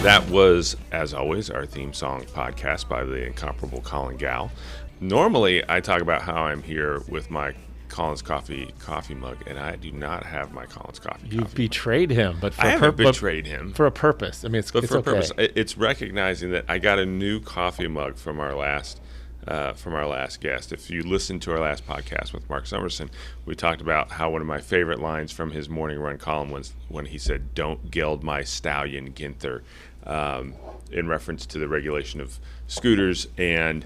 That was, as always, our theme song podcast by the incomparable Colin Gal. Normally, I talk about how I'm here with my Collins coffee mug, and I do not have my Collins coffee. You've betrayed him, but for I haven't betrayed him for a purpose. I mean, it's for a okay. purpose. It's recognizing that I got a new coffee mug from our last guest. If you listened to our last podcast with Mark Summerson, we talked about how one of my favorite lines from his morning run column was when he said, "Don't geld my stallion, Ginther," in reference to the regulation of scooters. And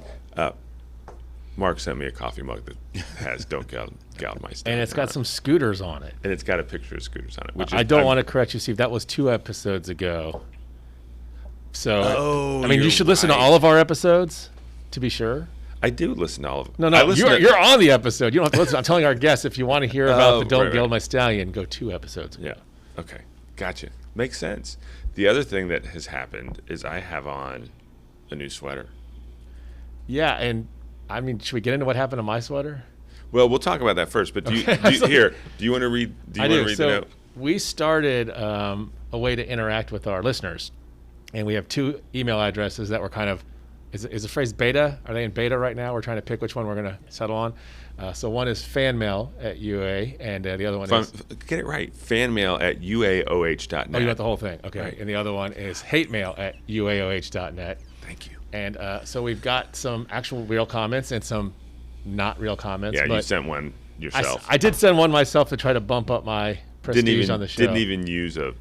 Mark sent me a coffee mug that has "Don't geld my stallion," and it's got some scooters on it. And it's got a picture of scooters on it. Which I don't want to correct you, Steve. That was 2 episodes ago. So, I mean, you should listen to all of our episodes to be sure. I do listen to all of them. No, you're on the episode. You don't have to listen. I'm telling our guests, if you want to hear about the Don't Geld My Stallion, go 2 episodes ago. Yeah. Okay. Gotcha. Makes sense. The other thing that has happened is I have on a new sweater. Yeah, and I mean, should we get into what happened to my sweater? Well, we'll talk about that first. But do you want to read? Do you want to read the note? We started a way to interact with our listeners, and we have 2 email addresses that were kind of. Is the phrase beta? Are they in beta right now? We're trying to pick which one we're going to settle on. So one is fanmail@UA, and the other one is... Get it right. Fanmail@uaoh.net. Oh, you got the whole thing. Okay. Right. And the other one is hatemail@uaoh.net. Thank you. And so we've got some actual real comments and some not real comments. Yeah, but you sent one yourself. I did send one myself to try to bump up my prestige on the show. Didn't even use a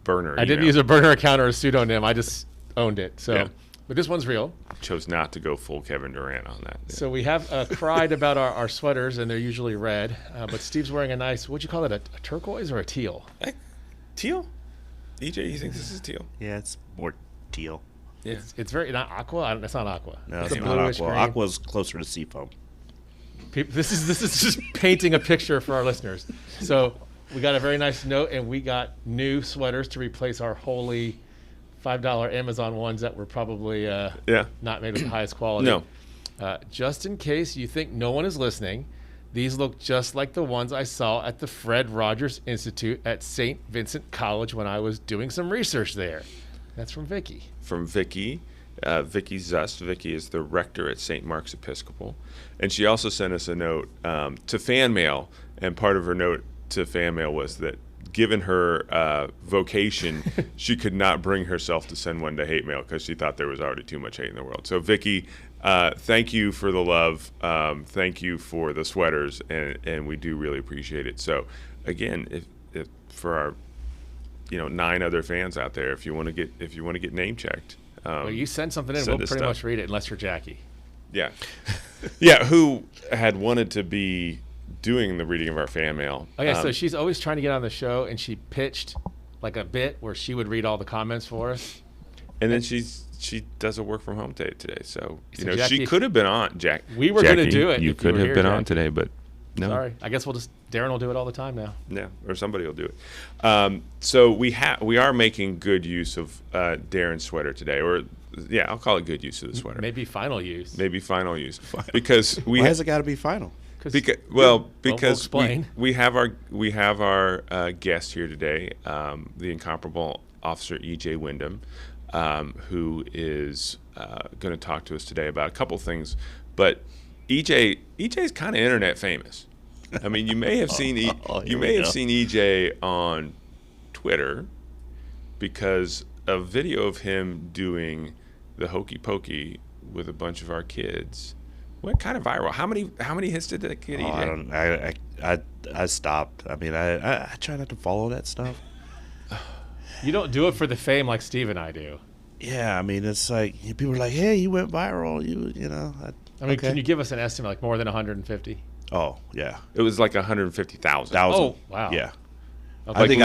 burner. I didn't use a burner account or a pseudonym. I just owned it. So... Yeah. But this one's real. Chose not to go full Kevin Durant on that. Yeah. So we have cried about our sweaters, and they're usually red. But Steve's wearing a nice, what'd you call it, a turquoise or a teal? Teal? EJ, you think this is teal? Yeah, it's more teal. Yeah. It's very, not aqua? It's not aqua. No, it's not aqua. Green. Aqua's closer to seafoam. This is just painting a picture for our listeners. So we got a very nice note, and we got new sweaters to replace our holy $5 Amazon ones that were probably not made with the highest quality. No. Just in case you think no one is listening, these look just like the ones I saw at the Fred Rogers Institute at St. Vincent College when I was doing some research there. That's from Vicky. From Vicky. Vicky Zust. Vicky is the rector at St. Mark's Episcopal. And she also sent us a note to fan mail, and part of her note to fan mail was that given her vocation, she could not bring herself to send one to hate mail because she thought there was already too much hate in the world. So, Vicky, thank you for the love. Thank you for the sweaters, and we do really appreciate it. So, again, if for our 9 other fans out there, if you want to get name checked, well, you send something in, we'll pretty much read it, unless you're Jackie. Yeah, yeah. Who had wanted to be doing the reading of our fan mail. Oh yeah, so she's always trying to get on the show, and she pitched like a bit where she would read all the comments for us. And then she does a work from home day today, so Jackie, she could have been on. We were going to do it. You could have been on today, but no. Sorry, I guess Darren will do it all the time now. Yeah, or somebody will do it. So we are making good use of Darren's sweater today, or I'll call it good use of the sweater. Maybe final use. Because why has it got to be final? Because we'll explain. we have our guest here today, the incomparable Officer E.J. Windham, who is going to talk to us today about a couple things. But EJ's kind of internet famous. I mean, you may have seen seen EJ on Twitter because a video of him doing the hokey pokey with a bunch of our kids went kind of viral. How many hits did that kid? I stopped. I mean, I try not to follow that stuff. You don't do it for the fame like Steve and I do. Yeah, I mean, it's like people are like, "Hey, you went viral." I mean, can you give us an estimate, like more than 150? Oh yeah, it was like 150,000. Oh wow, yeah. Okay. I think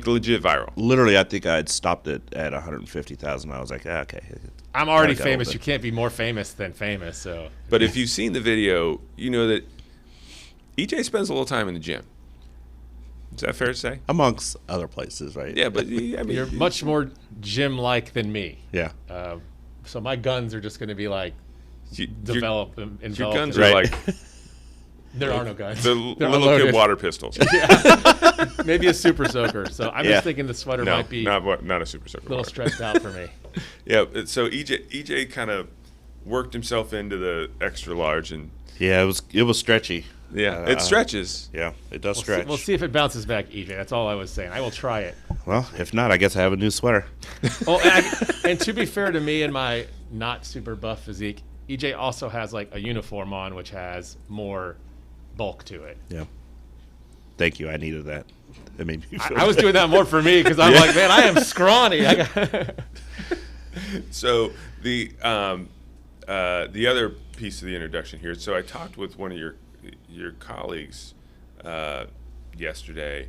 legit viral. Literally, I think I had stopped it at 150,000. I was like, okay. I'm already famous. You can't be more famous than famous. So, but if you've seen the video, you know that EJ spends a little time in the gym. Is that fair to say? Amongst other places, right? Yeah, but I mean, you're much more gym-like than me. Yeah. So my guns are just going to be like develop. Your guns are like There are no guns. The They're little unloaded. kid water pistols. Maybe a super soaker. So I'm just thinking the sweater No, might be not a super soaker. a little water. stretched out for me. Yeah. So EJ kind of worked himself into the extra large, and Yeah, it was stretchy. yeah, it stretches. Yeah, it does stretch. We'll see if it bounces back, EJ. That's all I was saying. I will try it. Well, if not, I guess I have a new sweater. Oh, and to be fair to me and my not super buff physique, EJ also has like a uniform on, which has more bulk to it. Yeah. Thank you. I needed that. It made me feel I was good. doing that more for me because I'm like, man, I am scrawny. So the other piece of the introduction here. So I talked with one of your colleagues yesterday,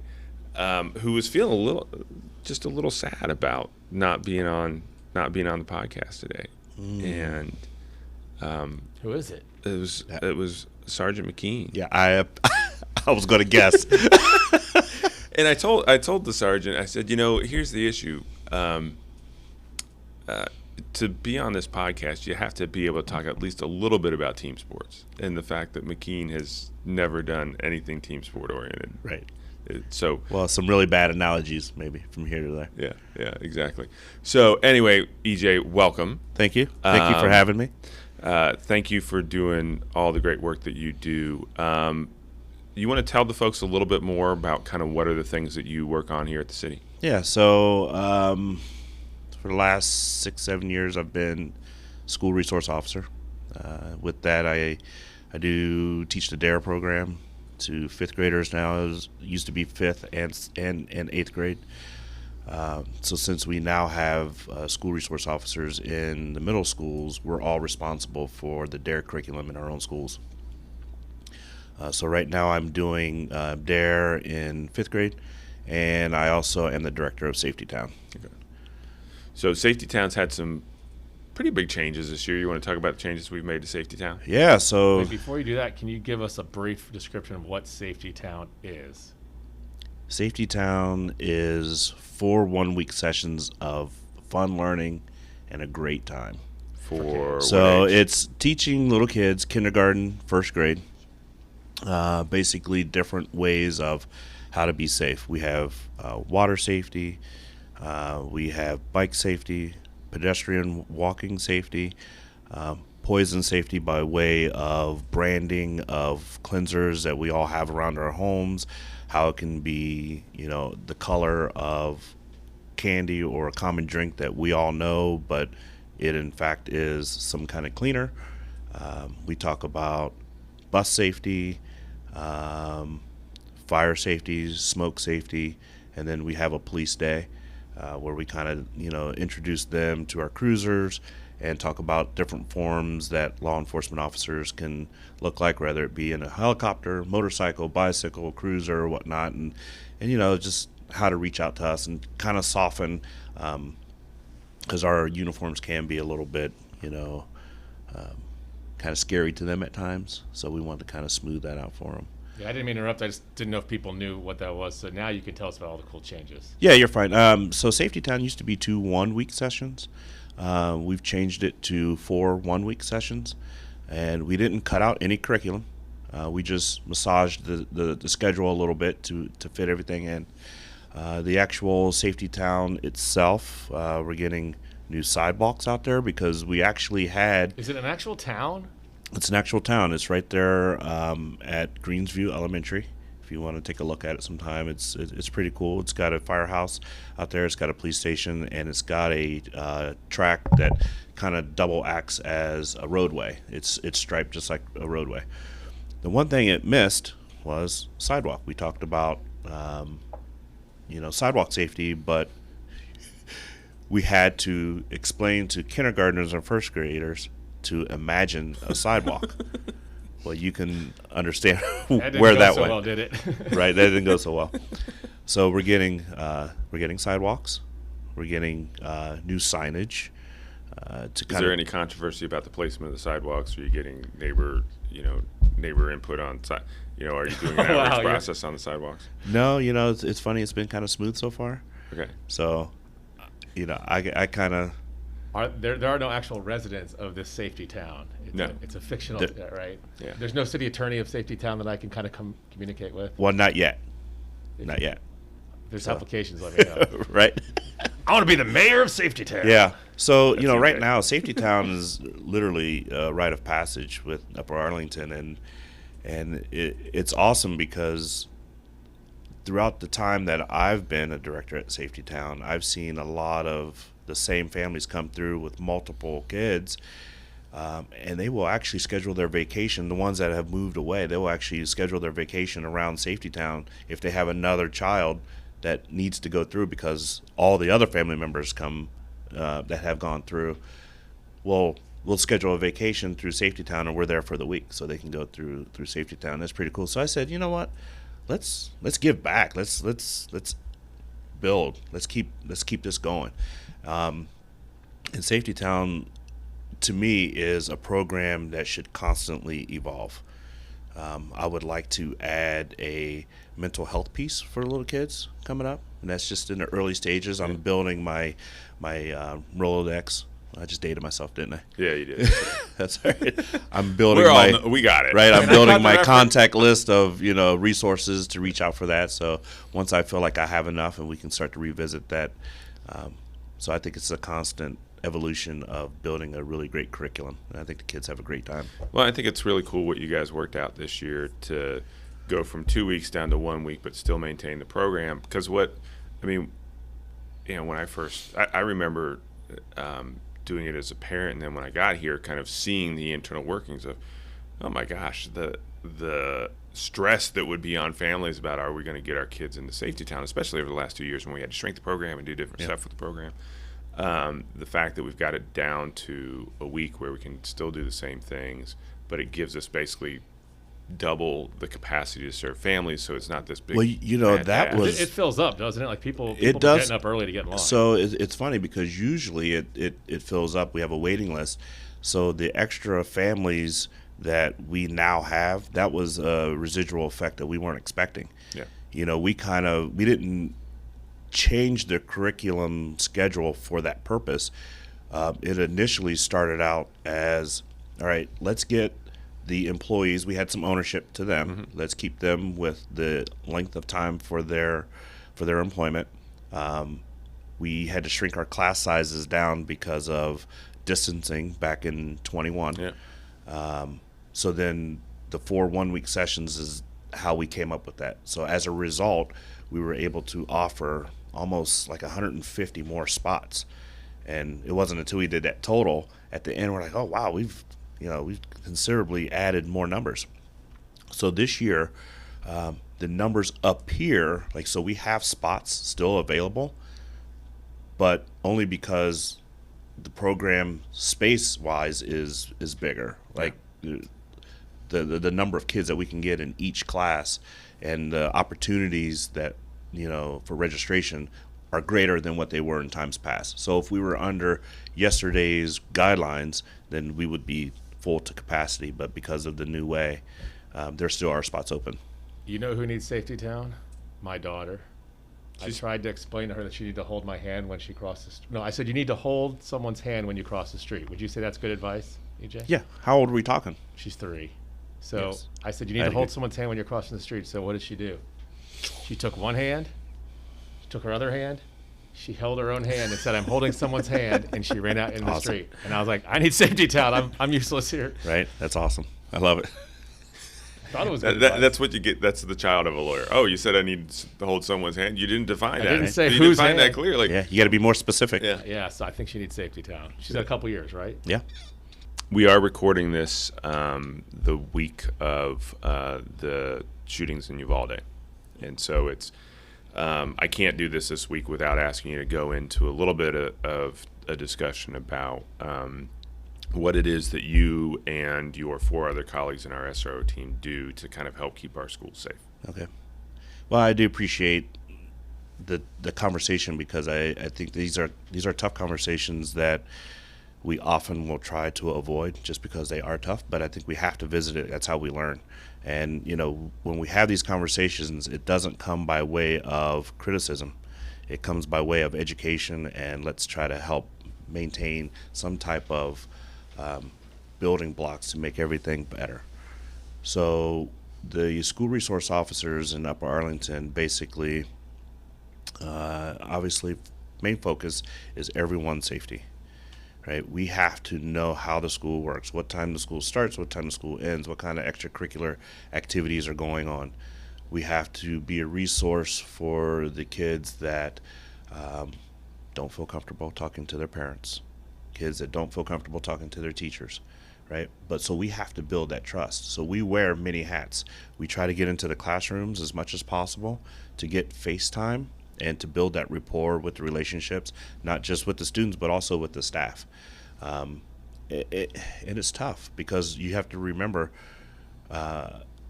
who was feeling a little sad about not being on the podcast today, and Who is it? it was Sergeant McKean. Yeah, I was going to guess. And I told the sergeant, I said, here's the issue. To be on this podcast, you have to be able to talk at least a little bit about team sports and the fact that McKean has never done anything team sport oriented. Right. So Well, some really bad analogies maybe from here to there. yeah, exactly. So anyway, EJ, welcome. Thank you. Thank you for having me. Thank you for doing all the great work that you do. You want to tell the folks a little bit more about kind of what are the things that you work on here at the city? Yeah, so for the last 6-7 years, I've been school resource officer. With that, I do teach the DARE program to fifth graders now. It used to be fifth and eighth grade. So since we now have school resource officers in the middle schools, we're all responsible for the DARE curriculum in our own schools. So right now I'm doing DARE in fifth grade, and I also am the director of Safety Town. Okay. So Safety Town's had some pretty big changes this year. You want to talk about the changes we've made to Safety Town? Yeah, so Wait, before you do that, can you give us a brief description of what Safety Town is? Safety Town is 4 1-week sessions of fun learning and a great time. For So what age? it's teaching little kids, kindergarten, first grade, basically different ways of how to be safe. We have water safety, we have bike safety, pedestrian walking safety, poison safety by way of branding of cleansers that we all have around our homes, how it can be, the color of candy or a common drink that we all know, but it in fact is some kind of cleaner. We talk about bus safety, fire safety, smoke safety, and then we have a police day where we kind of, introduce them to our cruisers and talk about different forms that law enforcement officers can look like, whether it be in a helicopter, motorcycle, bicycle, cruiser, or whatnot, and just how to reach out to us and kind of soften, because our uniforms can be a little bit, kind of scary to them at times. So we want to kind of smooth that out for them. Yeah, I didn't mean to interrupt. I just didn't know if people knew what that was. So now you can tell us about all the cool changes. Yeah, you're fine. So Safety Town used to be 2 1-week sessions. We've changed it to 4 1-week sessions, and we didn't cut out any curriculum. We just massaged the schedule a little bit to fit everything in. The actual Safety Town itself, we're getting new sidewalks out there because we actually had. Is it an actual town? It's an actual town. It's right there at Greensview Elementary. If you want to take a look at it sometime, it's pretty cool. It's got a firehouse out there. It's got a police station, and it's got a track that kind of double acts as a roadway. It's striped just like a roadway. The one thing it missed was sidewalk. We talked about sidewalk safety, but we had to explain to kindergartners and first graders to imagine a sidewalk. Well, you can understand where that so went. well, did it? Right, that didn't go so well. So we're getting sidewalks. We're getting new signage. Is there any controversy about the placement of the sidewalks? Are you getting neighbor input on are you doing an outreach process on the sidewalks? No, it's funny. It's been kind of smooth so far. Okay. So, I kind of there are no actual residents of this safety town. No. It's a fictional, right? Yeah. There's no city attorney of safety town that I can kind of communicate with. Well, not yet. Not yet. There's applications, let me know. Right? I want to be the mayor of safety town. Yeah. So, That's right okay. now, Safety Town is literally a rite of passage with Upper Arlington. And it's awesome because throughout the time that I've been a director at Safety Town, I've seen a lot of the same families come through with multiple kids. And they will actually schedule their vacation. The ones that have moved away, they will actually schedule their vacation around Safety Town if they have another child that needs to go through, because all the other family members come that have gone through. We'll schedule a vacation through Safety Town, and we're there for the week, so they can go through Safety Town. That's pretty cool. So I said, you know what? Let's give back. Let's build. Let's keep this going. And Safety Town, to me, is a program that should constantly evolve. I would like to add a mental health piece for little kids coming up, and that's just in the early stages. I'm building my Rolodex. I just dated myself, didn't I? Yeah, you did. That's all right. I'm building We got it. right. I'm I got building the my reference. contact list of resources to reach out for that. So once I feel like I have enough, and we can start to revisit that. So I think it's a constant evolution of building a really great curriculum, and I think the kids have a great time. Well, I think it's really cool what you guys worked out this year to go from 2 weeks down to 1 week, but still maintain the program. Because when I first, I remember doing it as a parent, and then when I got here, kind of seeing the internal workings of, oh my gosh, the stress that would be on families about, are we going to get our kids into Safety Town, especially over the last 2 years when we had to shrink the program and do different stuff with the program. The fact that we've got it down to a week where we can still do the same things, but it gives us basically double the capacity to serve families, so it's not this big. Well, that task. was It fills up, doesn't it? Like people It are does. getting up early to get in line. So it's funny because usually it fills up. We have a waiting list. So the extra families that we now have, that was a residual effect that we weren't expecting. Yeah. We didn't change the curriculum schedule for that purpose. It initially started out as, all right, let's get the employees, we had some ownership to them. Mm-hmm. Let's keep them with the length of time for their employment. We had to shrink our class sizes down because of distancing back in 21. Yeah. So then the 4 1-week sessions is how we came up with that. So as a result, we were able to offer almost like 150 more spots. And it wasn't until we did that total at the end, we're like, oh wow, we've considerably added more numbers. So this year, the numbers appear like, so we have spots still available, but only because the program space-wise is bigger. Like the number of kids that we can get in each class and the opportunities that for registration are greater than what they were in times past. So if we were under yesterday's guidelines, then we would be full to capacity, but because of the new way, there still are spots open. You know who needs Safety Town? My daughter. I tried to explain to her that she needed to hold my hand when she crossed the street. No, I said you need to hold someone's hand when you cross the street. Would you say that's good advice, EJ? Yeah. How old are we talking? She's 3. So Yes. I said you need to hold someone's hand when you're crossing the street. So what did she do? She took one hand, she took her other hand, she held her own hand and said, I'm holding someone's hand, and she ran out in the Awesome. street. And I was like, I need Safety Town. I'm useless here. Right? That's awesome. I love it. I thought it was good advice. That's what you get. That's the child of a lawyer. Oh, you said I need to hold someone's hand. You didn't define that. didn't say you whose defined that hand. clearly. Yeah, you got to be more specific. Yeah. Yeah, so I think she needs Safety Town. She's got a couple years, right? Yeah. We are recording this the week of the shootings in Uvalde, and so it's. I can't do this week without asking you to go into a little bit of a discussion about what it is that you and your 4 other colleagues in our SRO team do to kind of help keep our schools safe. Okay. Well, I do appreciate the conversation, because I think these are tough conversations that we often will try to avoid just because they are tough, but I think we have to visit it. That's how we learn. And, when we have these conversations, it doesn't come by way of criticism. It comes by way of education, and let's try to help maintain some type of building blocks to make everything better. So the school resource officers in Upper Arlington basically, obviously, main focus is everyone's safety. Right, we have to know how the school works, what time the school starts, what time the school ends, what kind of extracurricular activities are going on. We have to be a resource for the kids that don't feel comfortable talking to their parents, kids that don't feel comfortable talking to their teachers, right? But so we have to build that trust. So we wear many hats. We try to get into the classrooms as much as possible to get face time and to build that rapport with the relationships, not just with the students, but also with the staff. And it's tough because you have to remember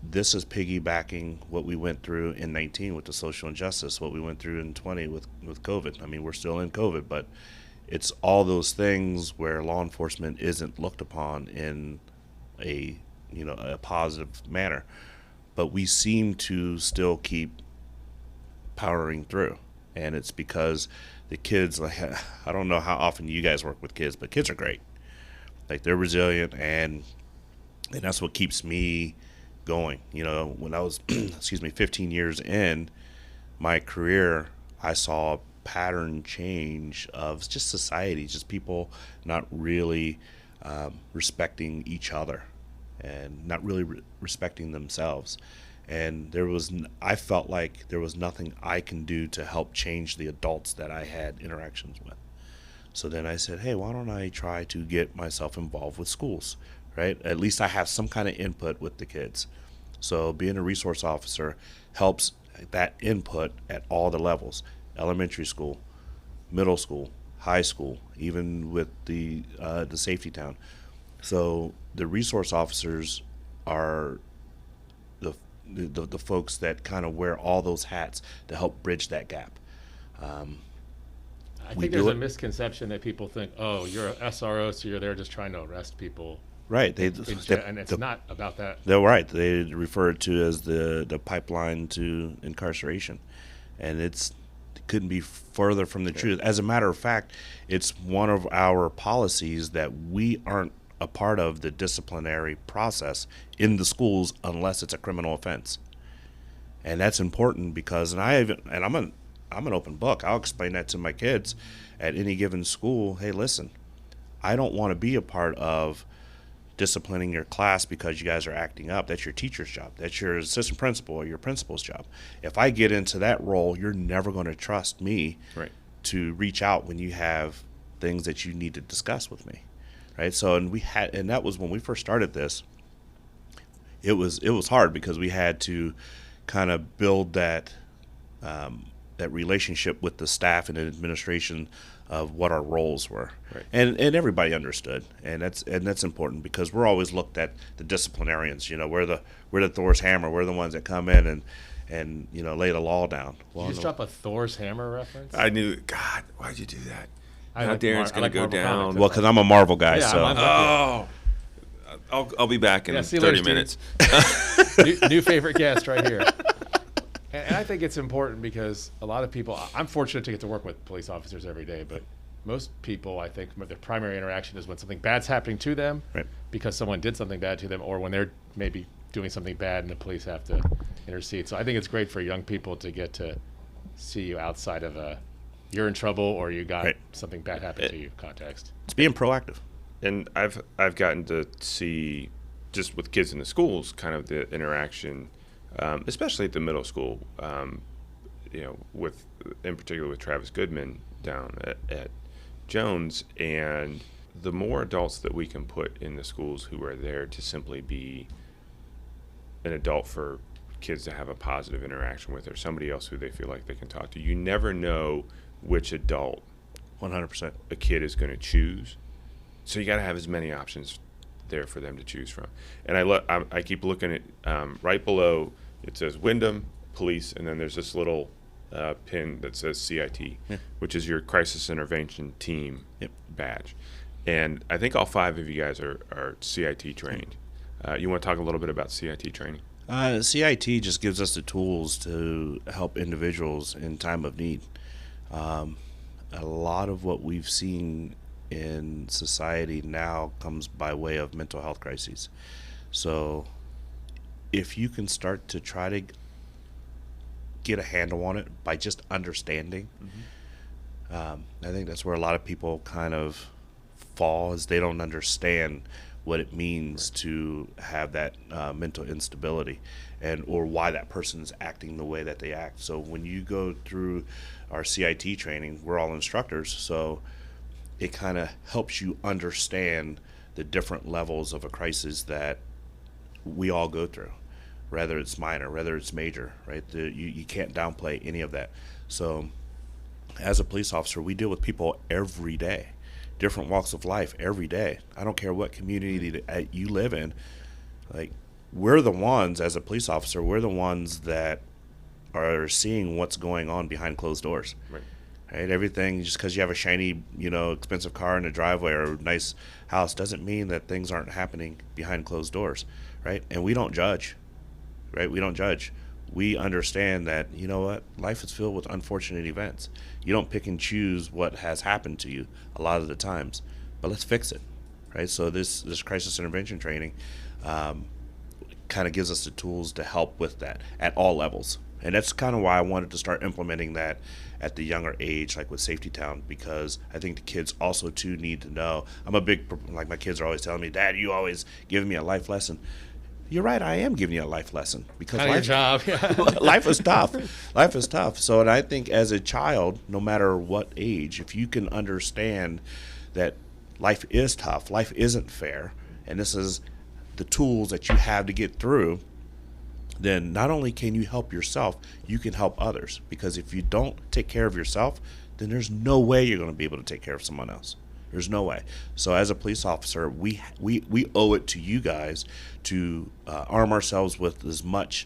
this is piggybacking what we went through in 19 with the social injustice, what we went through in 20 with COVID. I mean, we're still in COVID, but it's all those things where law enforcement isn't looked upon in a positive manner. But we seem to still keep powering through, and it's because the kids, like, I don't know how often you guys work with kids, but kids are great. Like, they're resilient, and that's what keeps me going. When I was 15 years in my career, I saw a pattern change of just society, just people not really respecting each other and not really respecting themselves. And I felt like there was nothing I can do to help change the adults that I had interactions with. So then I said, hey, why don't I try to get myself involved with schools, right? At least I have some kind of input with the kids. So being a resource officer helps that input at all the levels: elementary school, middle school, high school, even with the safety town. So the resource officers are the folks that kind of wear all those hats to help bridge that gap. I think there's a misconception that people think, oh, you're a SRO, so you're there just trying to arrest people. Right. And it's not about that. They're right. They refer it to as the pipeline to incarceration. And it couldn't be further from the truth. As a matter of fact, it's one of our policies that we aren't a part of the disciplinary process in the schools unless it's a criminal offense. And that's important because, I'm an open book. I'll explain that to my kids at any given school. Hey, listen, I don't want to be a part of disciplining your class because you guys are acting up. That's your teacher's job. That's your assistant principal or your principal's job. If I get into that role, you're never going to trust me to reach out when you have things that you need to discuss with me. Right. So, and that was when we first started this. It was hard because we had to kind of build that relationship with the staff and the administration of what our roles were. Right. And everybody understood, and that's important because we're always looked at the disciplinarians. We're the Thor's hammer. We're the ones that come in and lay the law down. Did you just drop a Thor's hammer reference? I knew. God, why'd you do that? I like Darren's going to go Marvel down. comics. Well, because I'm a Marvel guy, so. I'll be back in 30 minutes. new favorite guest right here. And I think it's important because a lot of people, I'm fortunate to get to work with police officers every day, but most people, I think, their primary interaction is when something bad's happening to them because someone did something bad to them, or when they're maybe doing something bad and the police have to intercede. So I think it's great for young people to get to see you outside of you're in trouble or you got something bad happen to you context. It's being proactive. And I've gotten to see, just with kids in the schools, kind of the interaction, especially at the middle school, in particular with Travis Goodman down at Jones. And the more adults that we can put in the schools who are there to simply be an adult for kids to have a positive interaction with, or somebody else who they feel like they can talk to. You never know which adult 100% a kid is going to choose. So you got to have as many options there for them to choose from. And I keep looking at right below, it says Windham Police, and then there's this little pin that says CIT, which is your Crisis Intervention Team badge. And I think all 5 of you guys are CIT trained. You want to talk a little bit about CIT training? CIT just gives us the tools to help individuals in time of need. A lot of what we've seen in society now comes by way of mental health crises. So if you can start to try to get a handle on it by just understanding, I think that's where a lot of people kind of fall, is they don't understand what it means to have that mental instability, and or why that person is acting the way that they act. So when you go through our CIT training, we're all instructors, so it kind of helps you understand the different levels of a crisis that we all go through, whether it's minor, whether it's major, right? You can't downplay any of that. So as a police officer, we deal with people every day, different walks of life every day. I don't care what community that you live in. Like, we're the ones, as a police officer, we're the ones that are seeing what's going on behind closed doors. Right? Everything, just because you have a shiny, expensive car in the driveway or a nice house doesn't mean that things aren't happening behind closed doors, right? And we don't judge, right? We don't judge. We understand that, you know what, life is filled with unfortunate events. You don't pick and choose what has happened to you a lot of the times, but let's fix it, right? So this crisis intervention training kind of gives us the tools to help with that at all levels. And that's kind of why I wanted to start implementing that at the younger age, like with Safety Town, because I think the kids also too need to know. I'm a big, like my kids are always telling me, Dad, you always give me a life lesson. You're right, I am giving you a life lesson, because Kind of your job. life is tough. Life is tough. So, and I think as a child, no matter what age, if you can understand that life is tough, life isn't fair, and this is the tools that you have to get through, then not only can you help yourself, you can help others. Because if you don't take care of yourself, then there's no way you're going to be able to take care of someone else. There's no way. So as a police officer, we owe it to you guys to arm ourselves with as much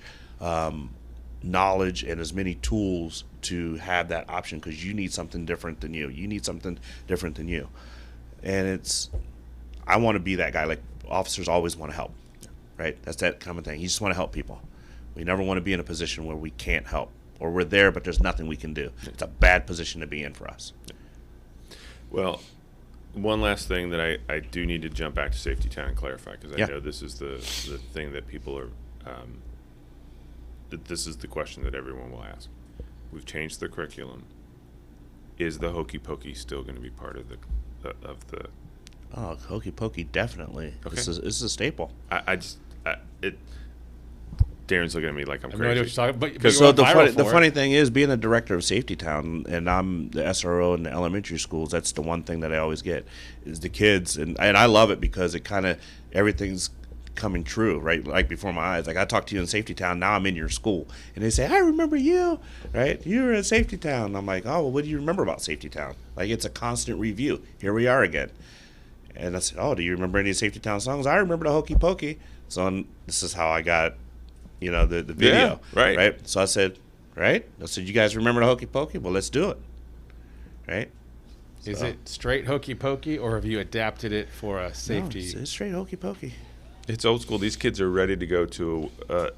knowledge and as many tools to have that option, because you need something different than you. You need something different than you. And I want to be that guy. Like, officers always want to help, right? That's that common thing. You just want to help people. We never want to be in a position where we can't help, or we're there but there's nothing we can do. It's a bad position to be in for us. Well, one last thing that I do need to jump back to Safety Town and clarify, because I know this is the thing that people are this is the question that everyone will ask. We've changed the curriculum. Is the hokey pokey still going to be part of the Oh, hokey pokey, definitely. Okay. This is a staple. Darren's looking at me like I'm I have no idea what crazy. you're talking about. But So you're the funny thing is, being a director of Safety Town, and I'm the SRO in the elementary schools, that's the one thing that I always get is the kids, and I love it because it kind of, everything's coming true, right? Like before my eyes. Like, I talked to you in Safety Town, now I'm in your school, and they say, I remember you, right? You were in Safety Town. I'm like, oh, well, what do you remember about Safety Town? Like, it's a constant review. Here we are again. And I said, oh, do you remember any Safety Town songs? I remember the hokey pokey. So this is how I got, the video. Yeah, right. So I said, you guys remember the hokey pokey? Well, let's do it. Right? Is it straight hokey pokey, or have you adapted it for a safety? No, it's straight hokey pokey. It's old school. These kids are ready to go to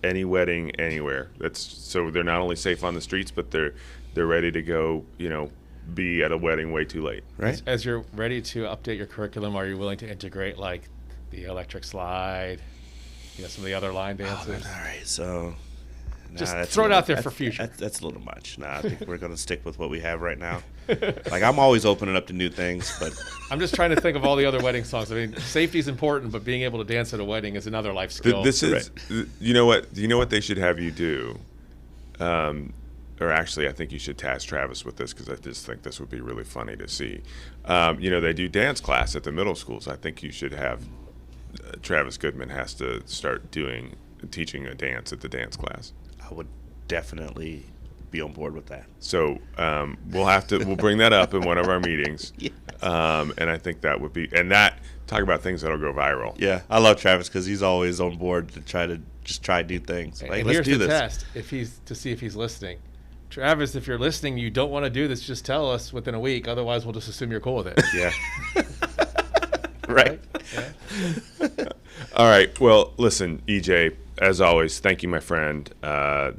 any wedding anywhere. So they're not only safe on the streets, but they're ready to go, be at a wedding way too late. Right? As you're ready to update your curriculum, are you willing to integrate like the electric slide, some of the other line dances? All right, so Just throw it out there for future. That's a little much. I think we're going to stick with what we have right now. Like, I'm always opening up to new things, but I'm just trying to think of all the other wedding songs. I mean, safety is important, but being able to dance at a wedding is another life skill. This is, you know what they should have you do? Or actually, I think you should task Travis with this, because I just think this would be really funny to see. They do dance class at the middle schools. I think you should have Travis Goodman has to start teaching a dance at the dance class. I would definitely be on board with that. So we'll bring that up in one of our meetings. Yes. And I think that would be, talk about things that'll go viral. Yeah, I love Travis because he's always on board to try new things. Like, and let's here's do the this. test, to see if he's listening. Travis, if you're listening, you don't want to do this, just tell us within a week. Otherwise, we'll just assume you're cool with it. Yeah. Right. Yeah. All right. Well, listen, EJ, as always, thank you, my friend.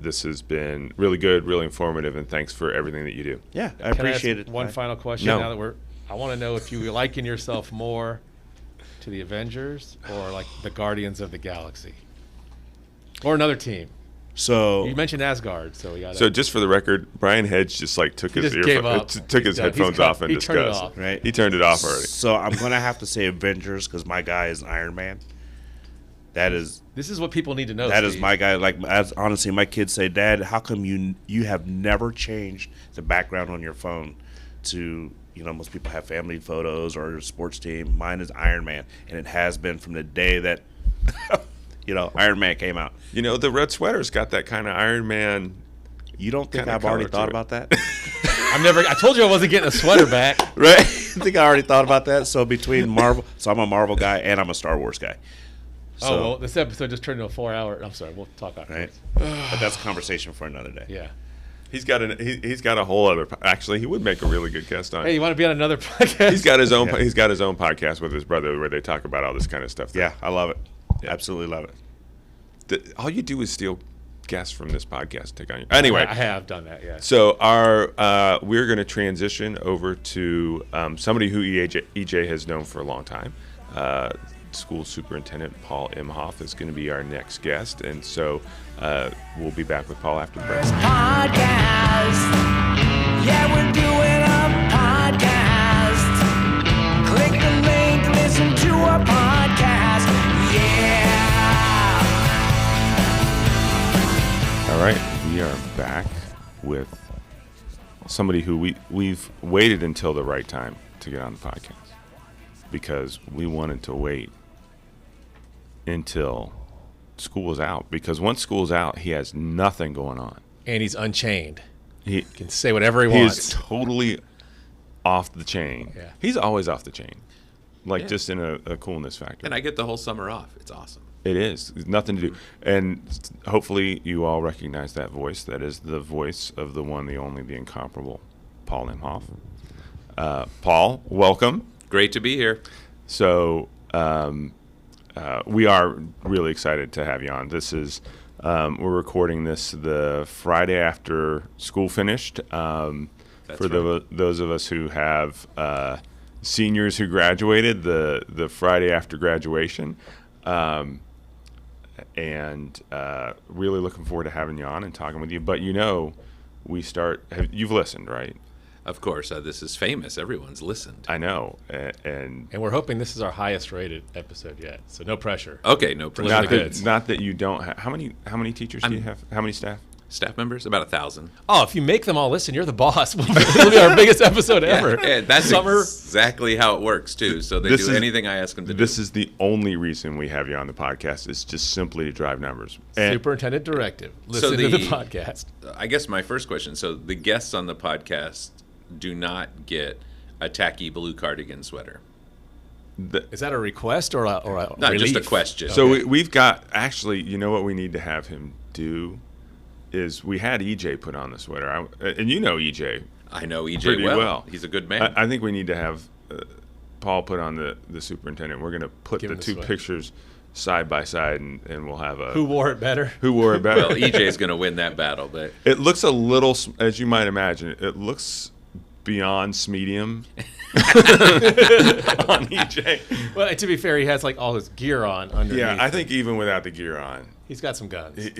This has been really good, really informative, and thanks for everything that you do. Yeah, I appreciate it. One final question No. now that we're I want to know if you liken yourself more to the Avengers or like the Guardians of the Galaxy or another team. So You mentioned Asgard, so we got. So just for the record, Brian Hedge just like took his just gave up. took his He's done. headphones He's cut- off in he turned it disgust. off. Right. He turned it off already. So I'm gonna have to say Avengers because my guy is Iron Man. That is This is what people need to know. that is Steve. my guy. Like honestly, my kids say, "Dad, how come you have never changed the background on your phone to most people have family photos or a sports team. Mine is Iron Man, and it has been from the day that Iron Man came out. The red sweater's got that kind of Iron Man. You don't think Kinda I've already color thought to it. about that? I told you I wasn't getting a sweater back. Right? I think I already thought about that. So between Marvel, so I'm a Marvel guy and I'm a Star Wars guy. So, Well, this episode just turned into a 4-hour. I'm sorry, we'll talk after. right? But that's a conversation for another day. Yeah. He's got a whole other. Actually, he would make a really good guest on. Hey, you want to be on another podcast? He's got his own. Yeah. He's got his own podcast with his brother where they talk about all this kind of stuff. Yeah, I love it. Yeah. Absolutely love it. All you do is steal guests from this podcast. To take on you. Anyway, I have done that. Yeah. so we're going to transition over to somebody who EJ has known for a long time. School Superintendent Paul Imhoff is going to be our next guest, and so we'll be back with Paul after the break. Podcast. Yeah, we're doing a podcast. Click the link, listen to a podcast. Yeah. All right, we are back with somebody who we've waited until the right time to get on the podcast because we wanted to wait until school was out, because once school's out, he has nothing going on. And he's unchained. He Can say whatever he is wants. totally off the chain. Yeah. He's always off the chain, like Yeah. just in a coolness factor. And I get the whole summer off. It's awesome. It is. There's nothing to do. And hopefully you all recognize that voice. That is the voice of the one, the only, the incomparable Paul Imhoff. Paul, welcome. Great to be here. So we are really excited to have you on. This is we're recording this the Friday after school finished. For right. those of us who have seniors who graduated, the Friday after graduation. And really looking forward to having you on and talking with you. But you've listened, right? Of course, this is famous. Everyone's listened. I know, and And we're hoping this is our highest rated episode yet. So no pressure. Okay, no pressure. Listen not to that, goods. not that you don't have. How many teachers do you have? How many staff? Staff members, about 1,000. Oh, if you make them all listen, you're the boss. It'll be our biggest episode ever. Yeah, that's Summer. exactly how it works too. So they This do is- anything I ask them to do. This is the only reason we have you on the podcast. Is just simply to drive numbers. And Superintendent directive. Listen to the podcast. I guess my first question. So the guests on the podcast do not get a tacky blue cardigan sweater. Is that a request or a Not relief? just a question. So we've got actually. You know what we need to have him do is we had EJ put on the sweater, and EJ. I know EJ pretty well. He's a good man. I think we need to have Paul put on the superintendent. We're going to put Give the him the two sweater. pictures side by side, and we'll have a Who wore it better? who wore it better. well, EJ's going to win that battle, but It looks a little, as you might imagine, it looks beyond medium on EJ. Well, to be fair, he has like all his gear on underneath. Yeah, I think even without the gear on. He's got some guns.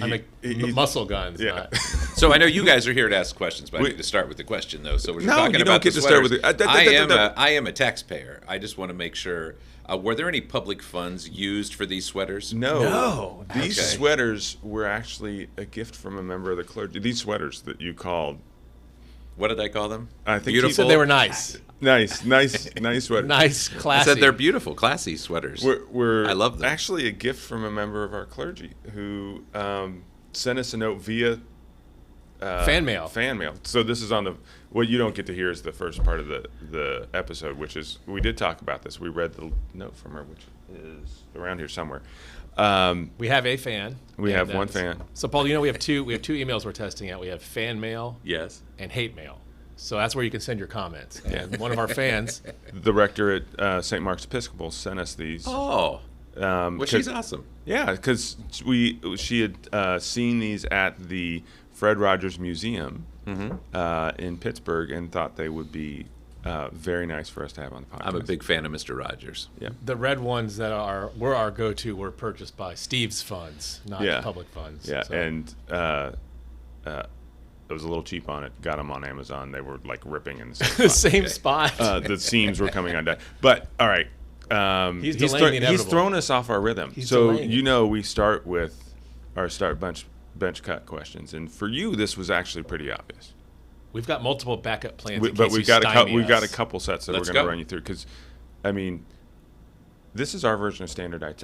He- Muscle guns. Yeah. Not. So I know you guys are here to ask questions, but I We- need to start with the question though. So we're No, talking you about don't get the to start with sweaters. the- I am a taxpayer. I just want to make sure. Were there any public funds used for these sweaters? No. These Okay. sweaters were actually a gift from a member of the clergy. These sweaters that you called. What did I call them? I think beautiful. he Said they were nice. Nice sweaters. Nice, I classy. said they're beautiful, classy sweaters. We're I love them. actually a gift from a member of our clergy who sent us a note via Fan mail. Fan mail. So this is on what you don't get to hear is the first part of the episode, which is we did talk about this. We read the note from her, which is around here somewhere. We have a fan. We and have one that's- fan. So Paul, we have two emails we're testing out. We have fan mail Yes. and hate mail. So that's where you can send your comments. And one of our fans, The rector at St. Mark's Episcopal sent us these. Oh, well, she's awesome. Yeah, because she had seen these at the Fred Rogers Museum Mm-hmm. in Pittsburgh and thought they would be very nice for us to have on the podcast. I'm a big fan of Mr. Rogers. Yeah. The red ones that were our go-to were purchased by Steve's funds, not public funds. Yeah, So- and it was a little cheap on it. Got them on Amazon. They were like ripping in the same the spot. same spot. The seams were coming undone. But all right, He's delaying the he's inevitable. thrown us off our rhythm. He's So delaying it. we start with our bench cut questions, and for you this was actually pretty obvious. We've got multiple backup plans. in But case we've you got stymie we've got a us. couple sets that Let's we're going to go. run you through because, I mean, this is our version of standardized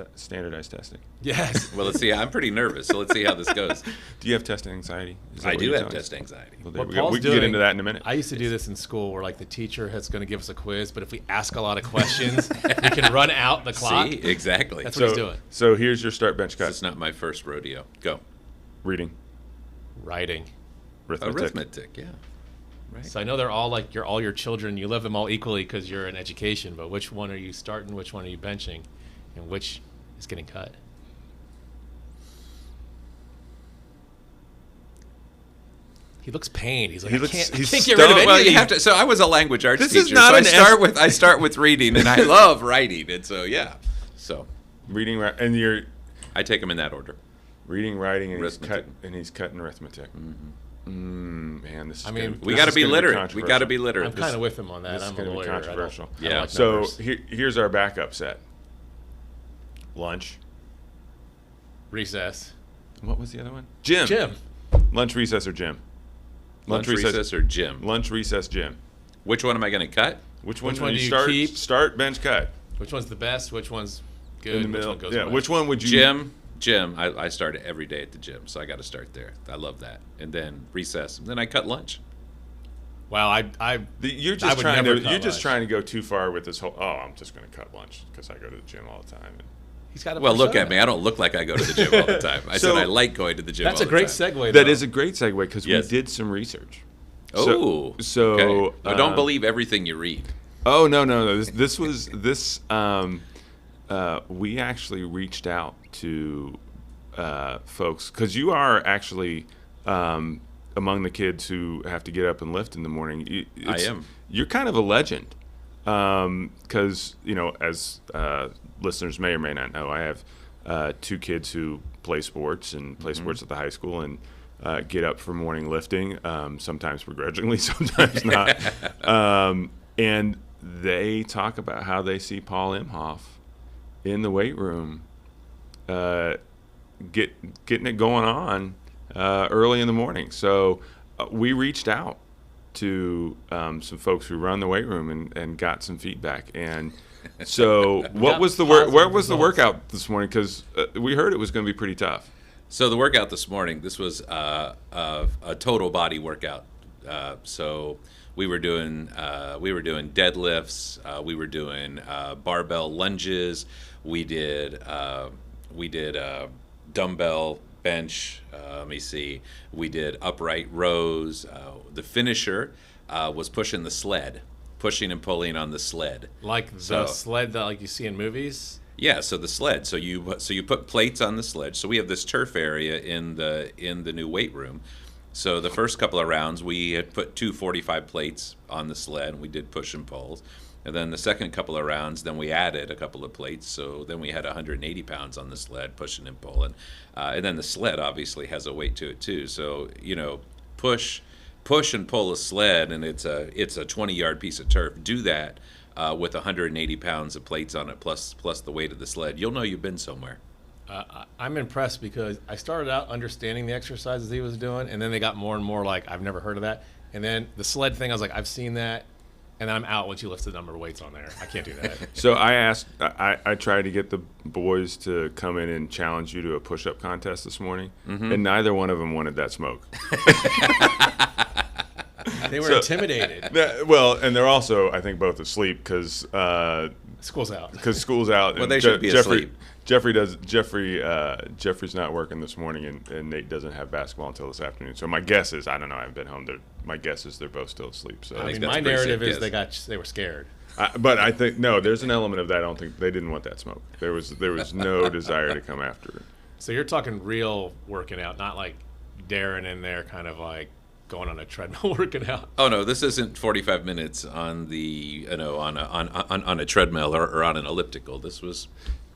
testing. Yes. Well, let's see. I'm pretty nervous, so let's see how this goes. Do you have test anxiety? Is that I what do you're have telling test us? anxiety. Well, there What we go. Paul's We can get doing- into that in a minute. I used to do this in school where like the teacher is going to give us a quiz, but if we ask a lot of questions, we can run out the clock. See, exactly. That's what he's doing. So here's your start bench cut. It's not my first rodeo. Go. Reading, Writing. Arithmetic, yeah. Right. So I know they're all like all your children. You love them all equally because you're in education. But which one are you starting? Which one are you benching? And which is getting cut? He looks pained. He's like, He I looks- can't he's get rid of stoned. any Well, of you these. have to. So I was a language arts This teacher. is not so an I start with reading, and I love writing, and so yeah. So reading, and you're I take them in that order. reading, writing, and Arithmetic. he's cutting arithmetic. Man, this is. I mean, gonna, We this got to is be gonna literate. We got to be I'm literate. kind of with him on that. this is I'm a gonna be lawyer. I don't- controversial. I Yeah. like So numbers. here's our backup set. Lunch. Recess. What was the other one? Gym. Jim. Lunch, recess, or gym. Lunch, recess, or gym. Lunch, recess, gym. Which one am I going to cut? Which one one do do you you start? keep? Start, bench, cut. Which one's the best? Which one's good? In the Which middle. one goes Yeah. away? Which one would you? Gym. I start it every day at the gym, so I got to start there. I love that. And then recess. And then I cut lunch. Wow, You're I just would trying never to. cut You're just lunch. trying to go too far with this whole. Oh, I'm just going to cut lunch because I go to the gym all the time. he's got a Well, look persona. at me. I don't look like I go to the gym all the time. I So- said I like going to the gym That's all a the great time. segue. That though. is a great segue because Yes. we did some research. Oh. So okay. Now, don't um, believe everything you read. Oh no! This was this. We actually reached out to folks because you are actually among the kids who have to get up and lift in the morning. I am. You're kind of a legend because as listeners may or may not know, I have 2 kids who play sports and play sports at the high school and get up for morning lifting. Sometimes begrudgingly, sometimes not. And they talk about how they see Paul Imhoff in the weight room, getting it going on early in the morning. So we reached out to some folks who run the weight room and got some feedback. And so, what was the positive where was the results. workout this morning? Because we heard it was going to be pretty tough. So the workout this morning, this was a total body workout. So we were doing deadlifts. We were doing barbell lunges. We did dumbbell bench. Let me see. We did upright rows. The finisher was pushing the sled, pushing and pulling on the sled. like the So- sled that like you see in movies. Yeah, so the sled. So you put plates on the sled. So we have this turf area in the new weight room. So the first couple of rounds, we had put 245 plates on the sled, and we did push and pulls. And then the second couple of rounds, then we added a couple of plates. So then we had 180 pounds on the sled, pushing and pulling. And then the sled obviously has a weight to it too. So push and pull a sled, and it's a 20-yard piece of turf. Do that with 180 pounds of plates on it, plus the weight of the sled. You'll know you've been somewhere. I'm impressed because I started out understanding the exercises he was doing, and then they got more and more like I've never heard of that. And then the sled thing, I was like, I've seen that, and then I'm out once you lift the number of weights on there. I can't do that. So I tried to get the boys to come in and challenge you to a push-up contest this morning, and neither one of them wanted that smoke. They were intimidated. Well, and they're also, I think, both asleep because School's out. school's out. Well, and they should be asleep. Jeffrey's not working this morning, and Nate doesn't have basketball until this afternoon. So my guess is, I don't know, I haven't been home. My guess is they're both still asleep. So, I mean, that's my a pretty narrative safe is guess. they were scared. but I think no, there's an element of that. I don't think they didn't want that smoke. There was no desire to come after it. So you're talking real working out, not like Darren in there, kind of like going on a treadmill working out. Oh no, this isn't 45 minutes on the on a treadmill or on an elliptical. This was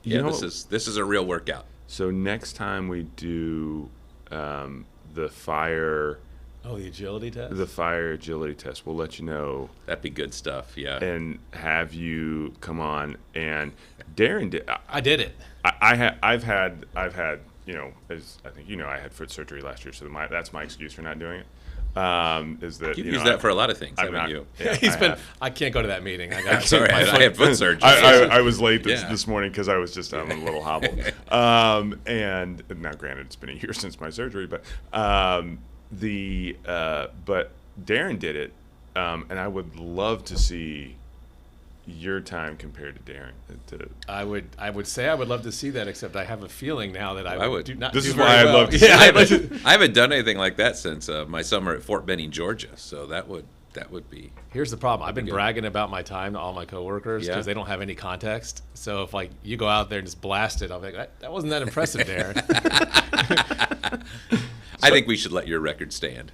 this is a real workout. So next time we do the fire Oh, the agility test? the fire agility test, we'll let you know That'd be good stuff. Yeah. and have you come on. And Darren did. I did it. I've had as I think I had foot surgery last year, so that's my excuse for not doing it. Is that You've used that for a lot of things, I'm haven't not- you? yeah, I can't go to that meeting. I got Sorry, I had foot surgery. I was late Yeah. this morning because I was just a little hobbled. And now, granted, it's been a year since my surgery, but but Darren did it, and I would love to see your time compared to Darren. I would say I would love to see that, except I have a feeling now that I would. do not This do is very why I'd well. love to see Yeah, it. I haven't done anything like that since my summer at Fort Benning, Georgia. So that would be. Here's the problem. I've been good. bragging about my time to all my coworkers because Yeah. they don't have any context. So if you go out there and just blast it, I'll be like, that wasn't that impressive, Darren. I think we should let your record stand.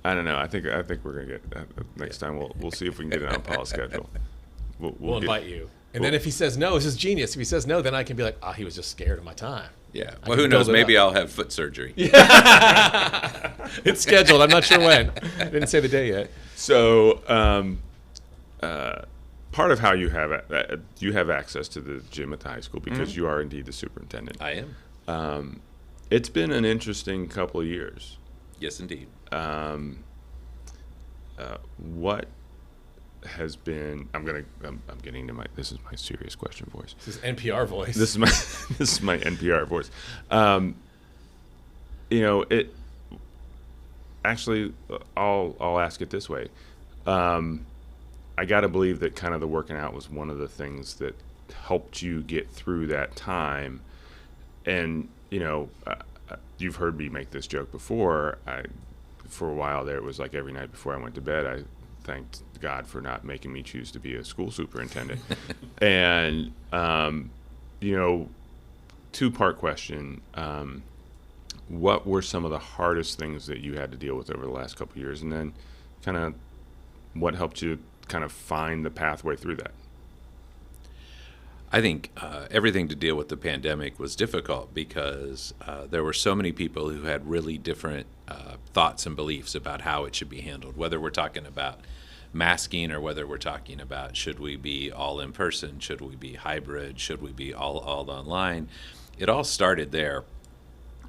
I don't know. I think we're gonna get next time. We'll see if we can get it on Paul's schedule. We'll invite you. And then if he says no, this is genius. If he says no, then I can be like, he was just scared of my time. Yeah. I Well, can who knows? build it Maybe up. I'll have foot surgery. It's scheduled. I'm not sure when. I didn't say the day yet. So, part of how you have access to the gym at the high school because you are indeed the superintendent. I am. It's been an interesting couple of years. Yes, indeed. What has been? I'm getting to this is my serious question voice. This is NPR voice. This is my NPR voice. It actually. I'll ask it this way. I got to believe that kind of the working out was one of the things that helped you get through that time. And you've heard me make this joke before. For a while there, it was like every night before I went to bed, I thanked God for not making me choose to be a school superintendent. And two-part question. What were some of the hardest things that you had to deal with over the last couple of years, and then kind of what helped you kind of find the pathway through that? I think everything to deal with the pandemic was difficult because there were so many people who had really different thoughts and beliefs about how it should be handled, whether we're talking about masking or whether we're talking about should we be all in person, should we be hybrid, should we be all online. It all started there.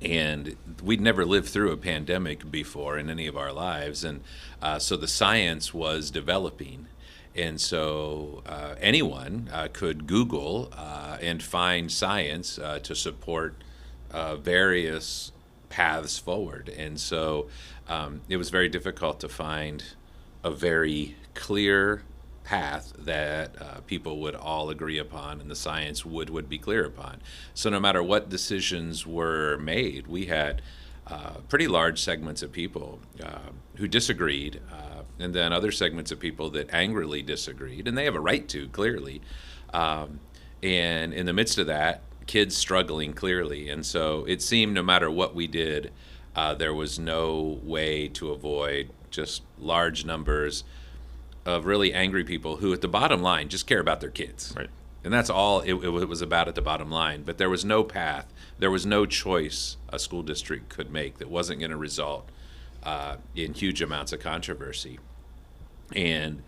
And we'd never lived through a pandemic before in any of our lives. And so the science was developing. And so anyone could Google and find science to support various paths forward. And so it was very difficult to find a very clear path that people would all agree upon and the science would be clear upon. So no matter what decisions were made, we had pretty large segments of people who disagreed, and then other segments of people that angrily disagreed, and they have a right to, clearly. And in the midst of that, kids struggling clearly. And so it seemed no matter what we did, there was no way to avoid just large numbers of really angry people who, at the bottom line, just care about their kids. Right. And that's all it was about at the bottom line. But there was no path, there was no choice a school district could make that wasn't going to result in huge amounts of controversy. And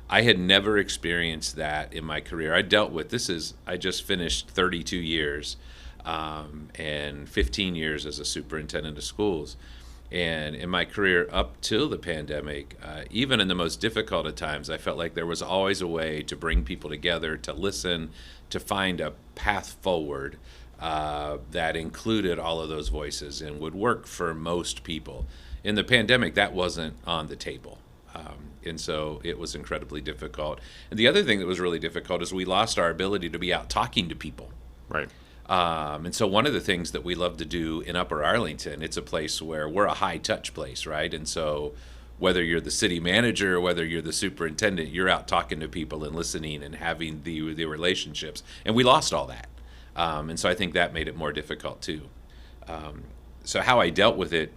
I had never experienced that in my career. I just finished 32 years and 15 years as a superintendent of schools. And in my career up till the pandemic, even in the most difficult of times, I felt like there was always a way to bring people together, to listen, to find a path forward that included all of those voices and would work for most people. In the pandemic, that wasn't on the table. And so it was incredibly difficult. And the other thing that was really difficult is we lost our ability to be out talking to people. Right. And so one of the things that we love to do in Upper Arlington, it's a place where we're a high-touch place, right? And so whether you're the city manager or whether you're the superintendent, you're out talking to people and listening and having the relationships. And we lost all that. And so I think that made it more difficult, too. So how I dealt with it,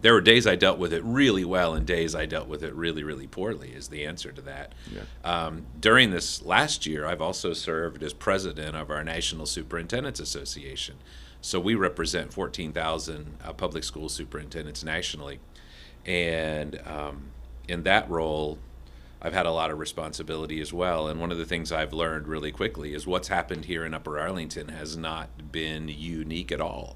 there were days I dealt with it really well and days I dealt with it really, really poorly is the answer to that. Yeah. During this last year, I've also served as president of our National Superintendents Association. So we represent 14,000 public school superintendents nationally. And in that role, I've had a lot of responsibility as well. And one of the things I've learned really quickly is what's happened here in Upper Arlington has not been unique at all.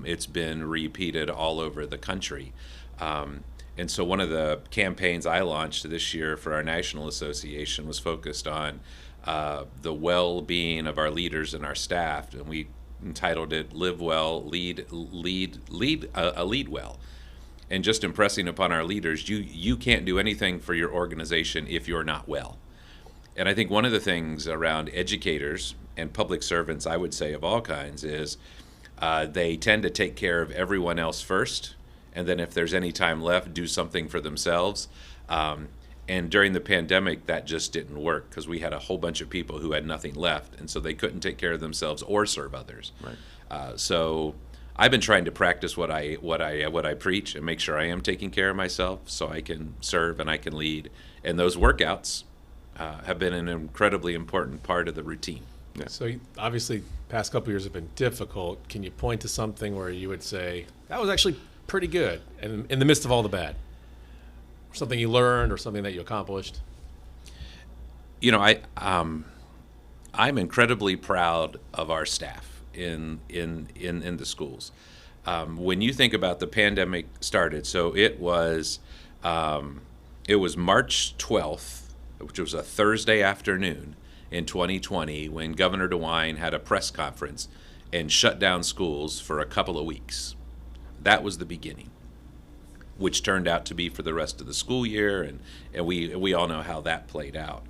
It's been repeated all over the country. And so one of the campaigns I launched this year for our national association was focused on the well-being of our leaders and our staff. And we entitled it Live Well, Lead Well. And just impressing upon our leaders, you can't do anything for your organization if you're not well. And I think one of the things around educators and public servants, I would say of all kinds, is they tend to take care of everyone else first, and then if there's any time left, do something for themselves. And during the pandemic, that just didn't work because we had a whole bunch of people who had nothing left, and so they couldn't take care of themselves or serve others. Right. So I've been trying to practice what I preach and make sure I am taking care of myself so I can serve and I can lead. And those workouts have been an incredibly important part of the routine. Yeah. So obviously, past couple years have been difficult. Can you point to something where you would say that was actually pretty good, and in the midst of all the bad, something you learned or something that you accomplished? You know, I'm incredibly proud of our staff in the schools. When you think about the pandemic started, so it was March 12th, which was a Thursday afternoon in 2020, when Governor DeWine had a press conference and shut down schools for a couple of weeks. That was the beginning, which turned out to be for the rest of the school year, and we all know how that played out.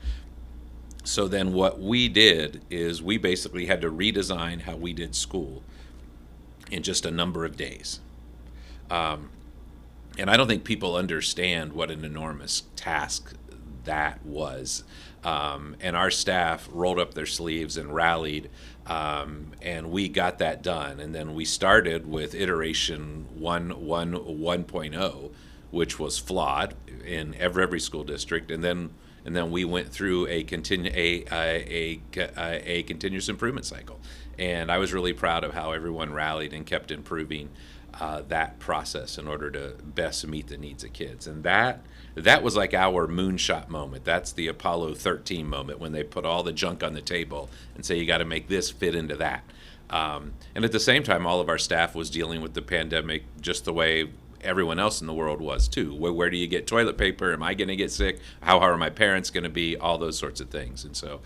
So then what we did is we basically had to redesign how we did school in just a number of days. And I don't think people understand what an enormous task that was. And our staff rolled up their sleeves and rallied, and we got that done. And then we started with iteration 1.0, which was flawed in every school district, and then we went through a continuous improvement cycle. And I was really proud of how everyone rallied and kept improving that process in order to best meet the needs of kids. And that was like our moonshot moment. That's the Apollo 13 moment when they put all the junk on the table and say, you got to make this fit into that. And at the same time, all of our staff was dealing with the pandemic just the way everyone else in the world was too. Where do you get toilet paper? Am I going to get sick? How are my parents going to be? All those sorts of things. And so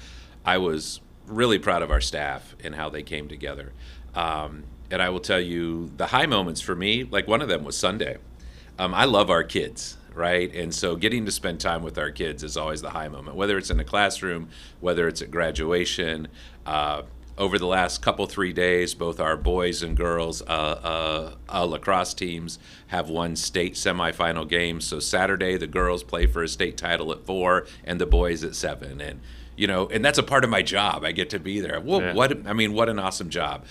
I was really proud of our staff and how they came together. And I will tell you, the high moments for me, like one of them was Sunday. I love our kids, right? And so getting to spend time with our kids is always the high moment, whether it's in a classroom, whether it's at graduation. Over the last 3 days, both our boys and girls lacrosse teams have won state semifinal games. So Saturday, the girls play for a state title at 4 and the boys at 7. And and that's a part of my job. I get to be there. Well, Yeah. what an awesome job.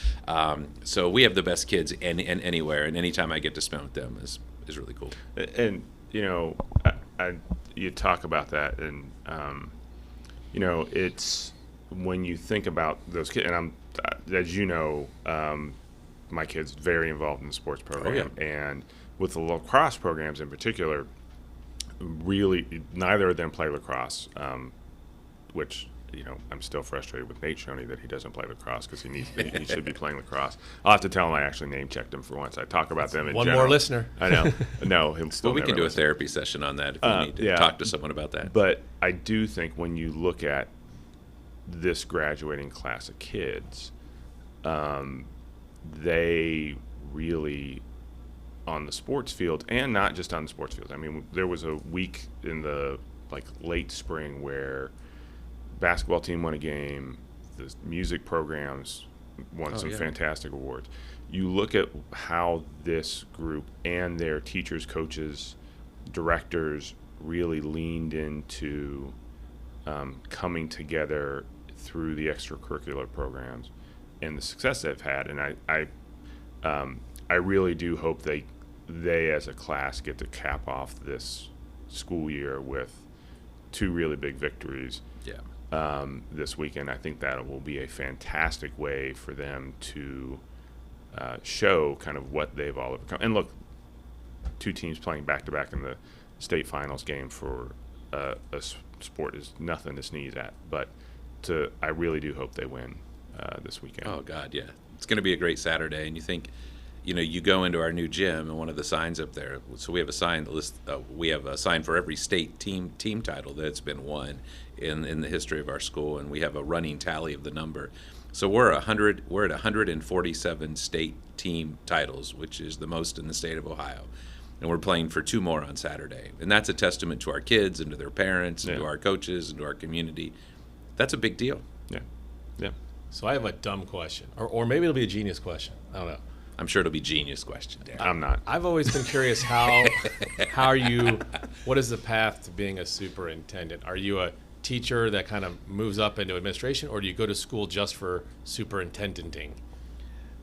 So we have the best kids anywhere, and anytime I get to spend with them is really cool. And you talk about that, and it's when you think about those kids, and as you know, my kid's very involved in the sports program, and with the lacrosse programs in particular, really neither of them play lacrosse, which I'm still frustrated with Nate Shoney that he doesn't play lacrosse because he should be playing lacrosse. I'll have to tell him I actually name checked him for once. I talk about them in One general. more listener. I know. No, he'll still Well, we can never do a listen. therapy session on that if you need to yeah. talk to someone about that. But I do think when you look at this graduating class of kids, they really, on the sports field, and not just on the sports field. I mean, there was a week in the late spring where basketball team won a game, the music programs won some fantastic awards. You look at how this group and their teachers, coaches, directors really leaned into coming together through the extracurricular programs and the success they've had. And I really do hope they as a class get to cap off this school year with 2 really big victories this weekend. I think that will be a fantastic way for them to show kind of what they've all overcome. And look, 2 teams playing back-to-back in the state finals game for a sport is nothing to sneeze at. But I really do hope they win this weekend. Oh, God, yeah. It's going to be a great Saturday. And you think, you go into our new gym, and one of the signs up there, so we have a sign that lists, we have a sign for every state team title that's been won in the history of our school, and we have a running tally of the number. So we're at 147 state team titles, which is the most in the state of Ohio. And we're playing for 2 more on Saturday. And that's a testament to our kids and to their parents and to our coaches and to our community. That's a big deal. Yeah. Yeah. So I have a dumb question, or maybe it'll be a genius question. I don't know. I'm sure it'll be a genius question, Darren. I'm not. I've always been curious what is the path to being a superintendent? Are you a teacher that kind of moves up into administration, or do you go to school just for superintendenting?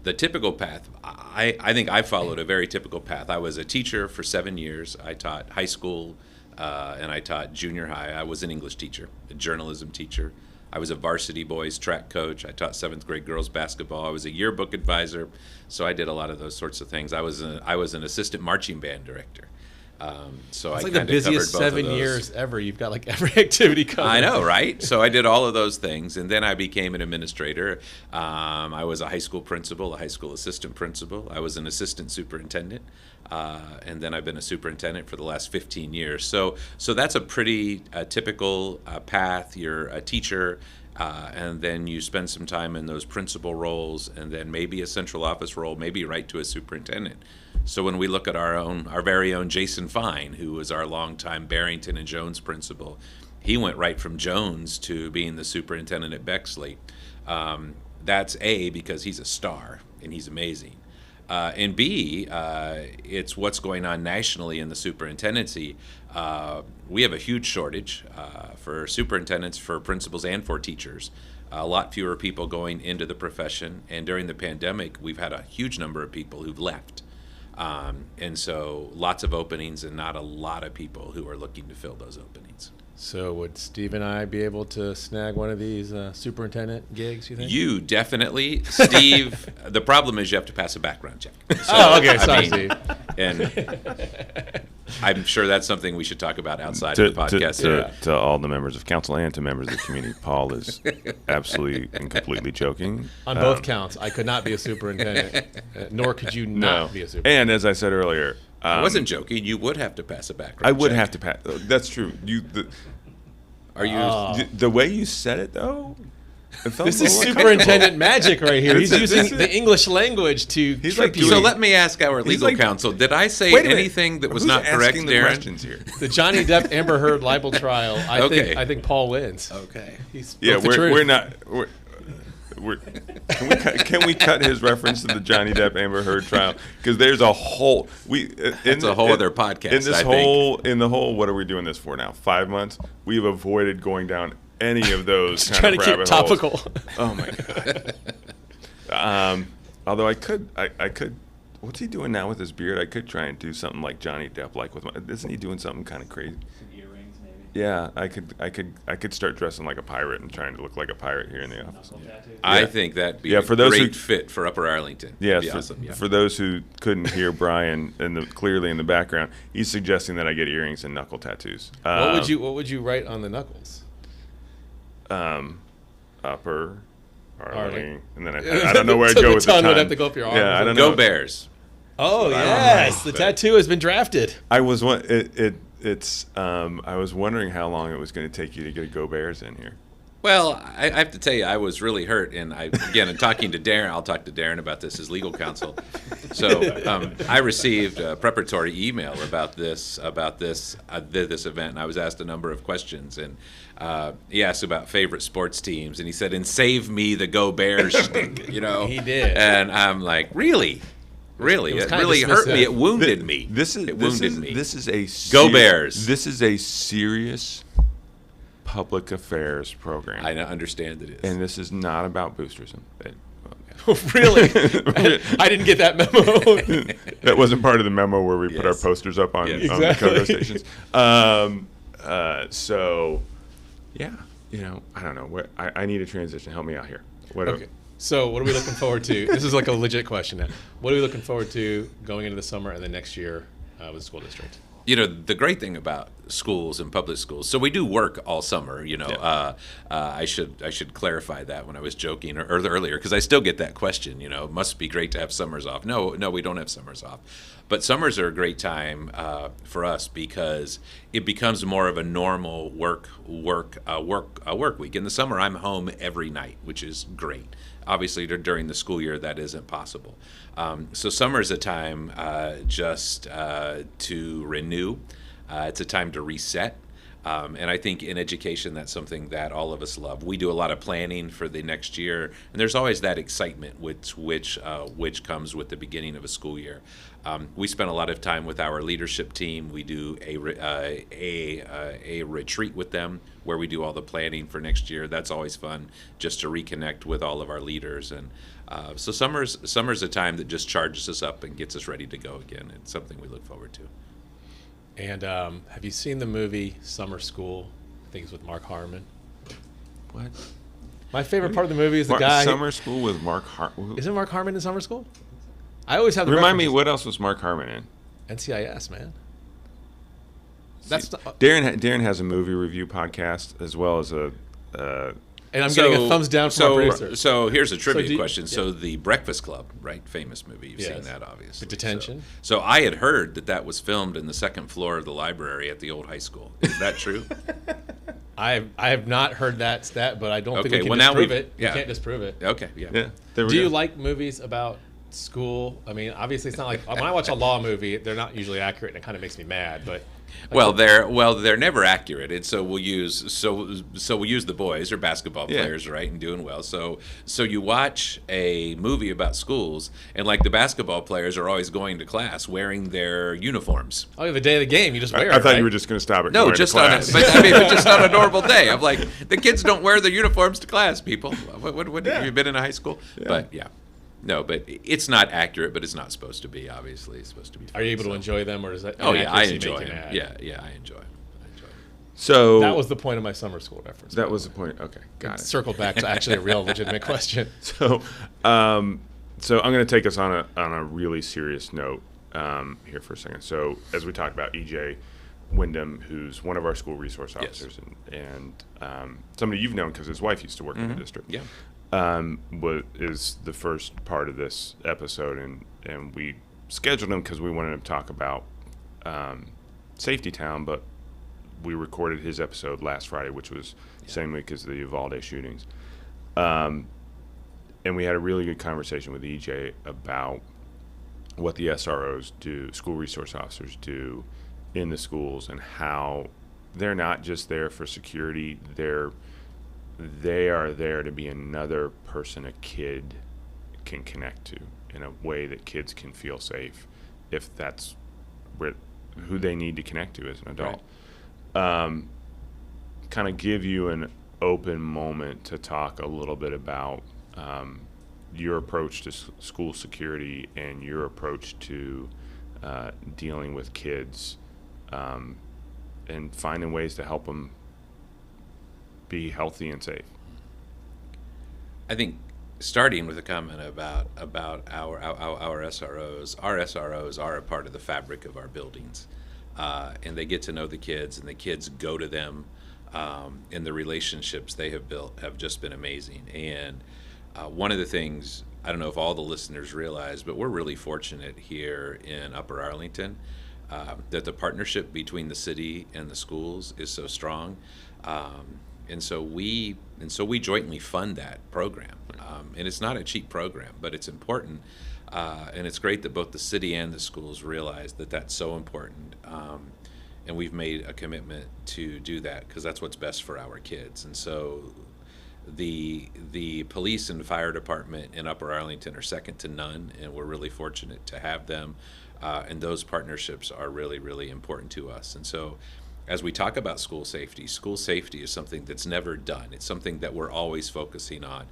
The typical path, I think I followed a very typical path. I was a teacher for 7 years. I taught high school and I taught junior high. I was an English teacher, a journalism teacher. I was a varsity boys track coach. I taught 7th grade girls basketball. I was a yearbook advisor. So I did a lot of those sorts of things. I was an assistant marching band director. So it's I like the kind of busiest covered both 7 of those. years ever. You've got like every activity covered. I know, right? So I did all of those things, and then I became an administrator. I was a high school principal, a high school assistant principal. I was an assistant superintendent, and then I've been a superintendent for the last 15 years. So that's a pretty typical path. You're a teacher, and then you spend some time in those principal roles, and then maybe a central office role, maybe right to a superintendent. So when we look at our very own Jason Fine, who was our longtime Barrington and Jones principal, he went right from Jones to being the superintendent at Bexley. That's A, because he's a star and he's amazing. And B, it's what's going on nationally in the superintendency. We have a huge shortage for superintendents, for principals, and for teachers. A lot fewer people going into the profession. And during the pandemic, we've had a huge number of people who've left. And so lots of openings and not a lot of people who are looking to fill those openings. So would Steve and I be able to snag one of these superintendent gigs, you think? You definitely. Steve, the problem is you have to pass a background check. So, Okay. Sorry, Steve. And I'm sure that's something we should talk about outside of the podcast. To all the members of council and to members of the community, Paul is absolutely and completely joking. On both counts, I could not be a superintendent, nor could you not be a superintendent. And as I said earlier, I wasn't joking. You would have to pass a background I would check. have to pass. That's true. Are you? The way you said it, though, it felt This a is little superintendent magic right here. He's This is- using the English language to He's trick like you. So let me ask our legal like- counsel. Did I say Wait a minute. anything that was Who's not correct, asking the Darren? questions here? The Johnny Depp Amber Heard libel trial. Okay. I think Paul wins. Okay. He spoke Yeah, the truth. we're not. Can we cut his reference to the Johnny Depp Amber Heard trial? Because there's a whole It's a whole other podcast, In this I think. in the whole, what are we doing this for now? 5 months. We've avoided going down any of those Just kind trying of to keep rabbit holes. topical. Oh my god. Although I could. What's he doing now with his beard? I could try and do something like Johnny Depp, like isn't he doing something kind of crazy? Earrings, maybe. Yeah, I could start dressing like a pirate and trying to look like a pirate here in the office. Knuckle tattoo. I Yeah. think that'd be Yeah, a for those great who- fit for Upper Arlington. Yes, That'd be awesome. Yeah. for those who couldn't hear Brian clearly in the background, he's suggesting that I get earrings and knuckle tattoos. What would you write on the knuckles? Upper Arlington, Arling. and then I don't know where I'd So go the with the tongue tongue. would have to go up your arm. Yeah, I don't Go know. Bears. Oh yes, the tattoo has been drafted. I was I was wondering how long it was going to take you to get a Go Bears in here. Well, I have to tell you, I was really hurt, and in talking to Darren, I'll talk to Darren about this as legal counsel. So I received a preparatory email about this event, and I was asked a number of questions, and he asked about favorite sports teams, and he said, "And save me the Go Bears shtick," He did. and I'm like, really. It was It kinda really hurt dismissive. me. It wounded me. This is it wounded me. This is a Go Bears. This is a serious public affairs program. I understand it is. And this is not about boosters. Really? I didn't get that memo. That wasn't part of the memo where we put our Yes. posters up on, Yes. on the Exactly. Coco stations. So, yeah, I don't know. I need a transition. Help me out here. Okay. So what are we looking forward to? This is like a legit question now. What are we looking forward to going into the summer and then next year with the school district? The great thing about schools and public schools, so we do work all summer. I should clarify that when I was joking earlier, because I still get that question. It must be great to have summers off. No, we don't have summers off, but summers are a great time for us because it becomes more of a normal work week. In the summer, I'm home every night, which is great. Obviously, during the school year, that isn't possible. So summer is a time just to renew. It's a time to reset. And I think in education, that's something that all of us love. We do a lot of planning for the next year, and there's always that excitement which comes with the beginning of a school year. We spend a lot of time with our leadership team. We do a retreat with them where we do all the planning for next year. That's always fun, just to reconnect with all of our leaders. And so summer's a time that just charges us up and gets us ready to go again. It's something we look forward to. And have you seen the movie Summer School? I think it's with Mark Harmon. What? My favorite part of the movie is the guy. Summer School with Mark Harmon. Isn't Mark Harmon in Summer School? I always have the Remind me, references. what else was Mark Harmon in? NCIS, man. That's not, Darren has a movie review podcast as well as a. and I'm getting a thumbs down from our producer. So here's a trivia do you- question. yeah. So The Breakfast Club, right? Famous movie. You've seen Yes. that, obviously. The Detention. So I had heard that was filmed in the second floor of the library at the old high school. Is that true? I have not heard that stat, but I don't think Okay, we can well, now disprove we've- it. yeah. You can't disprove it. Okay, yeah. Yeah. There we Do you go. like movies about school? I mean, obviously, it's not like when I watch a law movie, they're not usually accurate, and it kind of makes me mad. But Well, they're never accurate, and so we'll use the boys or basketball Yeah. players, right, and doing well. So you watch a movie about schools, and like the basketball players are always going to class wearing their uniforms. oh, the day of the game, you just wear it. I thought right? you were just going to stop it. No, just on but just on a normal day. I'm like, the kids don't wear their uniforms to class. People, what have you been in a high school? But yeah. No, but it's not accurate, but it's not supposed to be. Obviously, it's supposed to be. Are you able fun, to enjoy them, or does that? Oh yeah, I inaccuracy enjoy make you them. mad? Yeah, I enjoy them. So That was the point of my summer school reference. that was the point. Okay, got it. Circle back to actually a real legitimate question. So, I'm going to take us on a really serious note here for a second. So, as we talked about, EJ Windham, who's one of our school resource Yes. officers, and somebody you've known because his wife used to work in the district. Yeah. Is the first part of this episode, and we scheduled him because we wanted him to talk about Safety Town, but we recorded his episode last Friday, which was the same week as the Uvalde shootings. And we had a really good conversation with EJ about what the SROs do, school resource officers do in the schools, and how they're not just there for security. They are there to be another person a kid can connect to in a way that kids can feel safe, if that's who they need to connect to as an adult. Kind of give you an open moment to talk a little bit about your approach to school security and your approach to dealing with kids and finding ways to help them be healthy and safe. I think starting with a comment about our SROs. Our SROs are a part of the fabric of our buildings, and they get to know the kids, and the kids go to them, and the relationships they have built have just been amazing. And one of the things, I don't know if all the listeners realize, but we're really fortunate here in Upper Arlington that the partnership between the city and the schools is so strong. And so we jointly fund that program, and it's not a cheap program, but it's important, and it's great that both the city and the schools realize that that's so important, and we've made a commitment to do that because that's what's best for our kids. And so the police and fire department in Upper Arlington are second to none, and we're really fortunate to have them, and those partnerships are really, really important to us. And so as we talk about school safety is something that's never done. It's something that we're always focusing on.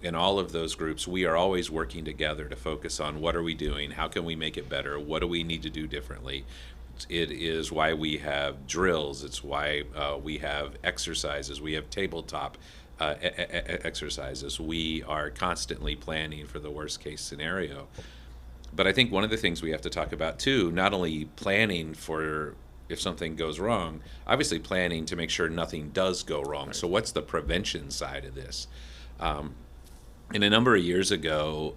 In all of those groups, we are always working together to focus on what are we doing, how can we make it better, what do we need to do differently. It is why we have drills. It's why we have exercises. We have tabletop exercises. We are constantly planning for the worst case scenario. But I think one of the things we have to talk about too, not only planning for if something goes wrong, obviously planning to make sure nothing does go wrong. Right. So what's the prevention side of this? And a number of years ago,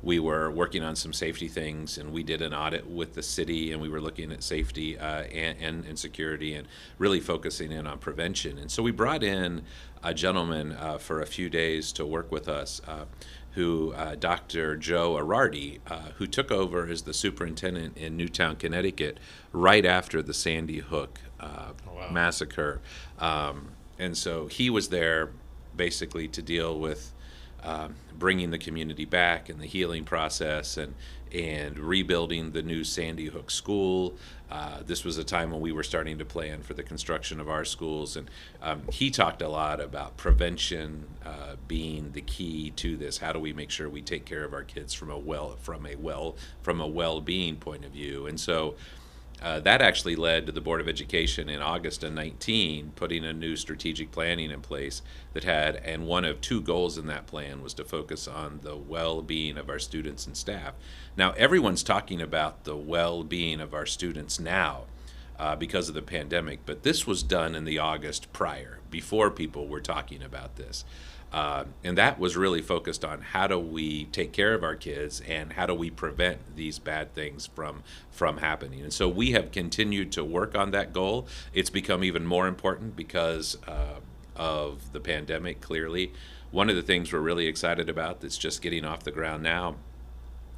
we were working on some safety things, and we did an audit with the city, and we were looking at safety and security and really focusing in on prevention. And so we brought in a gentleman for a few days to work with us, Dr. Joe Arardi, who took over as the superintendent in Newtown, Connecticut, right after the Sandy Hook massacre. And so he was there basically to deal with bringing the community back and the healing process and rebuilding the new Sandy Hook school. This was a time when we were starting to plan for the construction of our schools, and he talked a lot about prevention being the key to this. How do we make sure we take care of our kids from a well-being point of view? And so that actually led to the Board of Education in August of 19 putting a new strategic planning in place that had, and one of two goals in that plan was to focus on the well-being of our students and staff. Now, everyone's talking about the well-being of our students now because of the pandemic, but this was done in the August prior, before people were talking about this. And that was really focused on how do we take care of our kids and how do we prevent these bad things from happening. And so we have continued to work on that goal. It's become even more important because of the pandemic, clearly. One of the things we're really excited about that's just getting off the ground now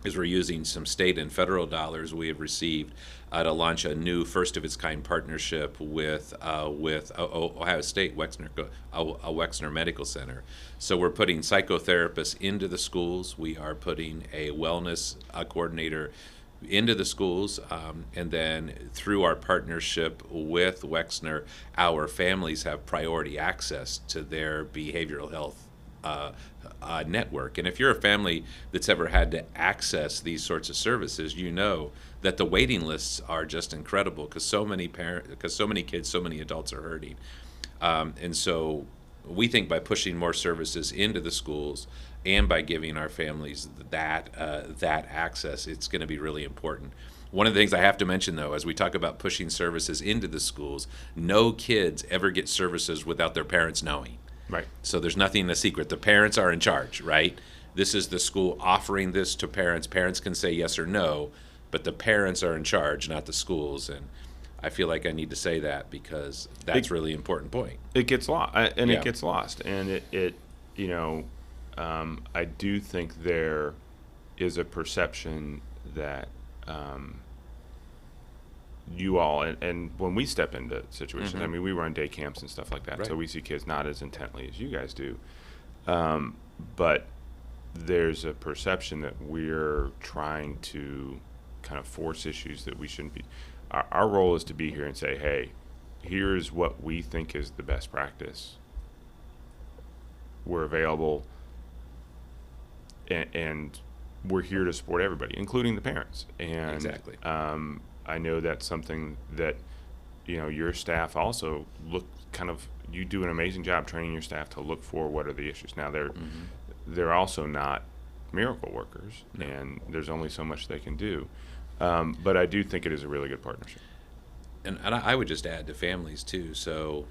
is we're using some state and federal dollars we have received to launch a new first-of-its-kind partnership with Ohio State Wexner Medical Center. So we're putting psychotherapists into the schools. We are putting a wellness coordinator into the schools, and then through our partnership with Wexner, our families have priority access to their behavioral health network. And if you're a family that's ever had to access these sorts of services, you know that the waiting lists are just incredible because so many kids, so many adults are hurting. And so we think by pushing more services into the schools and by giving our families that access, it's going to be really important. One of the things I have to mention, though, as we talk about pushing services into the schools, no kids ever get services without their parents knowing. Right. So there's nothing a secret. The parents are in charge, right? This is the school offering this to parents. Parents can say yes or no, but the parents are in charge, not the schools. And I feel like I need to say that because that's really important point. It gets lost, and Yeah. it gets lost, and I do think there is a perception that you all, and when we step into situations, Mm-hmm. I mean, we run day camps and stuff like that, so Right. we see kids not as intently as you guys do, but there's a perception that we're trying to kind of force issues that we shouldn't be. Our role is to be here and say, hey, here's what we think is the best practice. We're available, and we're here to support everybody, including the parents. And Exactly. I know that's something that your staff also you do an amazing job training your staff to look for what are the issues. Now they're also not miracle workers, No. and there's only so much they can do. But I do think it is a really good partnership. And I would just add to families too. So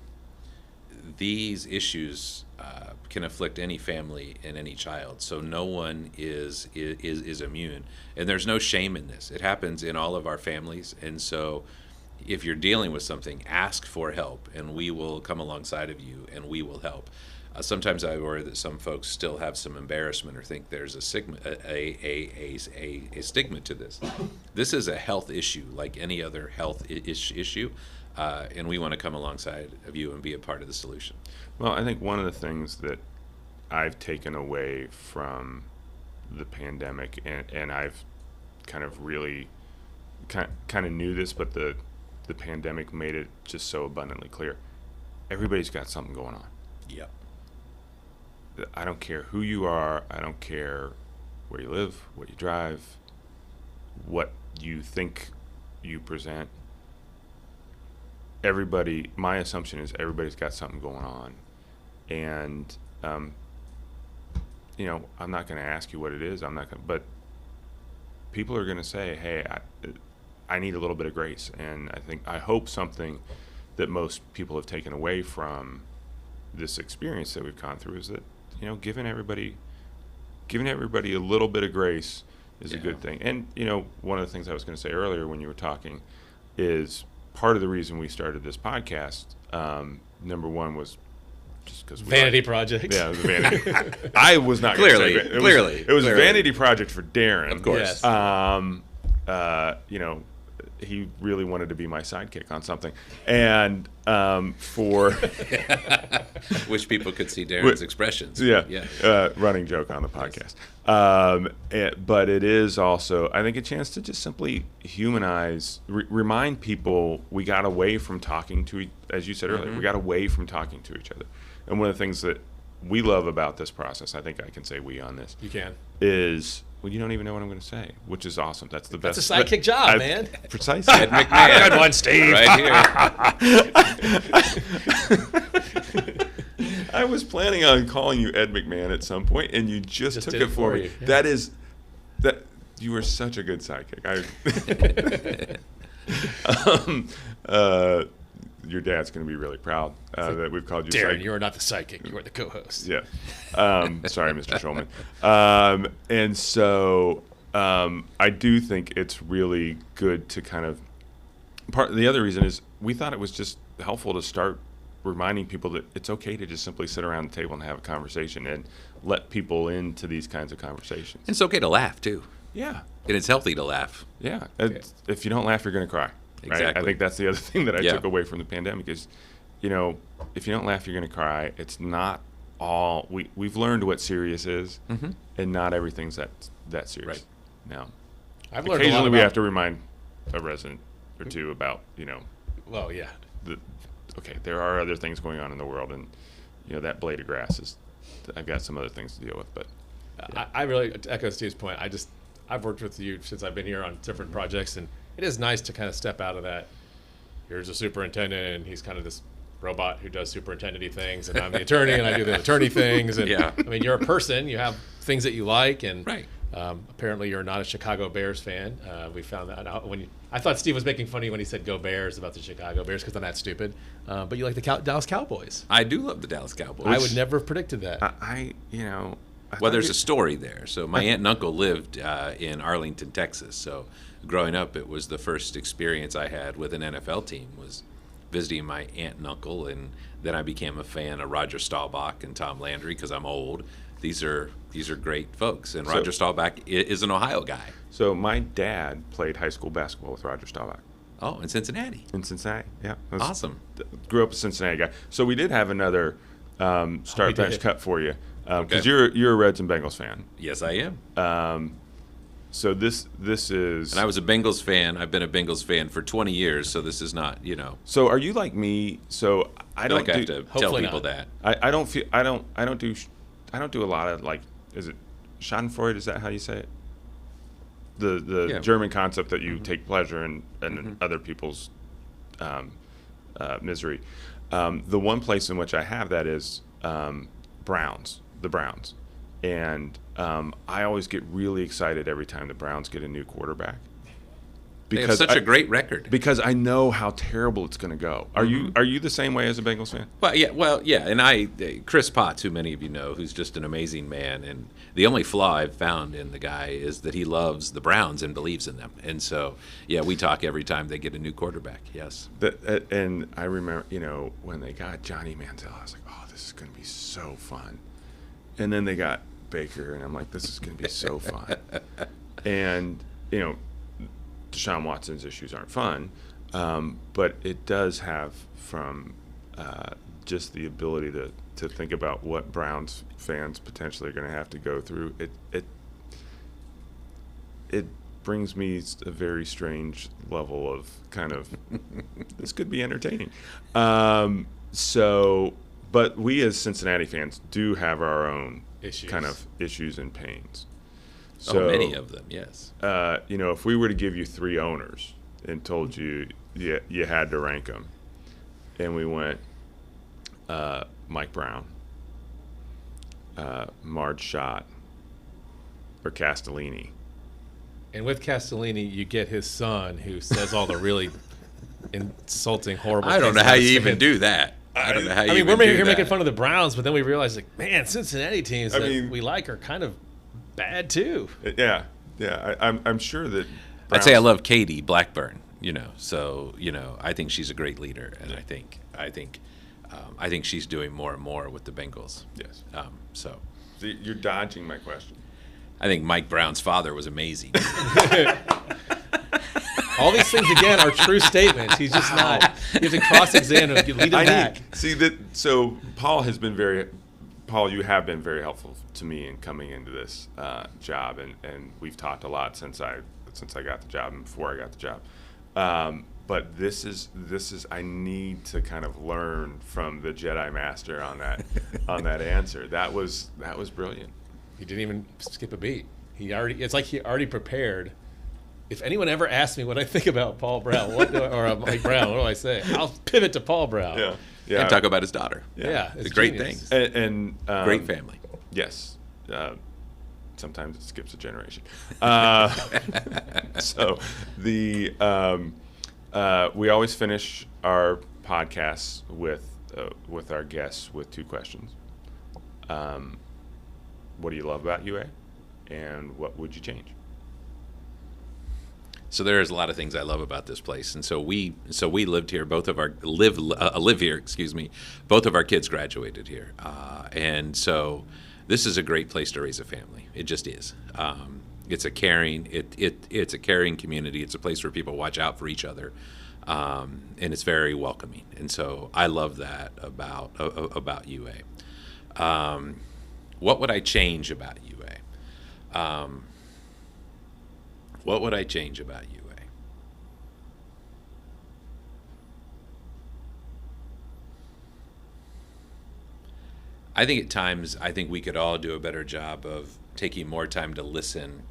these issues can afflict any family and any child. So no one is immune, and there's no shame in this. It happens in all of our families, and so if you're dealing with something, ask for help, and we will come alongside of you, and we will help. Sometimes I worry that some folks still have some embarrassment or think there's a stigma to this. This is a health issue like any other health issue, and we want to come alongside of you and be a part of the solution. Well, I think one of the things that I've taken away from the pandemic, and I've kind of really kind of knew this, but the the pandemic made it just so abundantly clear. Everybody's got something going on. Yep. I don't care who you are. I don't care where you live, what you drive, what you think you present. Everybody, my assumption is everybody's got something going on. And, you know, I'm not going to ask you what it is. But people are going to say, hey, I need a little bit of grace. And I hope something that most people have taken away from this experience that we've gone through is that, you know, giving everybody a little bit of grace is a good thing. And, you know, one of the things I was going to say earlier when you were talking is part of the reason we started this podcast, number one was just because Vanity project. Yeah, it was a vanity. I was not Clearly, gonna say it. clearly. It was a vanity project for Darren. Of course. Yes. You know, he really wanted to be my sidekick on something, and for Wish people could see Darren's expressions. yeah. Running joke on the podcast. But it is also, I think, a chance to just simply humanize, remind people we got away from talking to, as you said earlier, we got away from talking to each other. And one of the things that we love about this process, I think I can say we on this, You can. is, well, you don't even know what I'm going to say, which is awesome. That's the best. That's a sidekick job, man. Precisely. Ed McMahon. Good one, Steve. Right here. I was planning on calling you Ed McMahon at some point, and you just took did it for me. you. Yeah. That you were such a good sidekick. Your dad's going to be really proud that we've called you Darren, sidekick. you are not the psychic. You are the co-host. Yeah. Sorry, Mr. Schulman. And so I do think it's really good to kind of the other reason is we thought it was just helpful to start reminding people that it's okay to just simply sit around the table and have a conversation and let people into these kinds of conversations. It's okay to laugh too, Yeah. and it's healthy to laugh. Yeah. If you don't laugh, you're going to cry. Right? Exactly. I think that's the other thing that I Yeah. took away from the pandemic is, you know, if you don't laugh, you're going to cry. It's not all we've learned what serious is, and not everything's that serious. Right. Now, I've learned a lot occasionally we about- have to remind a resident or two about, you know, Well, yeah. there are other things going on in the world, and you know that blade of grass is. I've got some other things to deal with, but I really, to echo Steve's point, I've worked with you since I've been here on different projects, and it is nice to kind of step out of that. Here's a superintendent, and he's kind of this robot who does superintendent-y things, and I'm the attorney, and I do the attorney things. And Yeah. I mean, you're a person. You have things that you like, and Right. Apparently you're not a Chicago Bears fan. We found that out I thought Steve was making fun of you when he said "Go Bears" about the Chicago Bears because I'm that stupid. But you like the Dallas Cowboys. I do love the Dallas Cowboys. I would never have predicted that. I Well, thought there's you- a story there. So my aunt and uncle lived in Arlington, Texas. So growing up, it was the first experience I had with an NFL team was visiting my aunt and uncle, and then I became a fan of Roger Staubach and Tom Landry because I'm old. These are great folks, and Roger Staubach is an Ohio guy. So my dad played high school basketball with Roger Staubach Oh, in Cincinnati. in Cincinnati. Yeah, I was- Awesome. Grew up a Cincinnati guy. So we did have another start bench did. cut for you because Okay. you're a Reds and Bengals fan. Yes, I am. So this is. And I was a Bengals fan. I've been a Bengals fan for 20 years, so this is not, So are you like me? So I don't like I have do. to tell Hopefully people not. that. I don't feel. I don't do a lot of like. Is it Schadenfreude? Is that how you say it? The Yeah. German concept that you take pleasure in other people's misery. The one place in which I have that is the Browns, and I always get really excited every time the Browns get a new quarterback. They have such a great record. Because I know how terrible it's going to go. Are you the same way as a Bengals fan? Well, yeah, and Chris Potts, who many of you know, who's just an amazing man, and the only flaw I've found in the guy is that he loves the Browns and believes in them, and so yeah, we talk every time they get a new quarterback. Yes, And I remember, when they got Johnny Manziel, I was like, oh, this is going to be so fun. And then they got Baker, and I'm like, this is going to be so fun. And Deshaun Watson's issues aren't fun, but it does have from just the ability to think about what Browns fans potentially are going to have to go through. It brings me a very strange level of kind of this could be entertaining. But we as Cincinnati fans do have our own Issues. kind of issues and pains. Many of them, yes. If we were to give you 3 owners and told you you had to rank them, and we went Mike Brown, Marge Schott, or Castellini. And with Castellini, you get his son, who says all the really insulting, horrible. I don't things know how about you his even fan. do that. I don't know how you I mean, even we're do here making that. fun of the Browns, but then we realize, like, man, Cincinnati teams I that mean- we like are kind of bad too. Yeah. I'm sure that I'd say I Browns- love Katie Blackburn. So I think she's a great leader, and I think she's doing more and more with the Bengals. Yes. So See, you're dodging my question. I think Mike Brown's father was amazing. All these things again are true statements. He's just not. You have to cross-examine him. You lead him back. See that. So Paul, you have been very helpful to me in coming into this job, and we've talked a lot since I got the job and before I got the job. But this is I need to kind of learn from the Jedi Master on that answer. That was brilliant. He didn't even skip a beat. It's like he already prepared. If anyone ever asks me what I think about Paul Brown or Mike Brown, what do I say? I'll pivot to Paul Brown. Yeah. And talk about his daughter. Yeah, It's it's a great genius. thing. And Great family. Yes. Sometimes it skips a generation. So we always finish our podcasts with our guests with 2 questions. What do you love about UA, and what would you change? So there's a lot of things I love about this place, and so we lived here. Live here. Excuse me. Both of our kids graduated here, and so this is a great place to raise a family. It just is. It's a caring. It's a caring community. It's a place where people watch out for each other, and it's very welcoming. And so I love that about UA. What would I change about UA? What would I change about UA? I think at times, we could all do a better job of taking more time to listen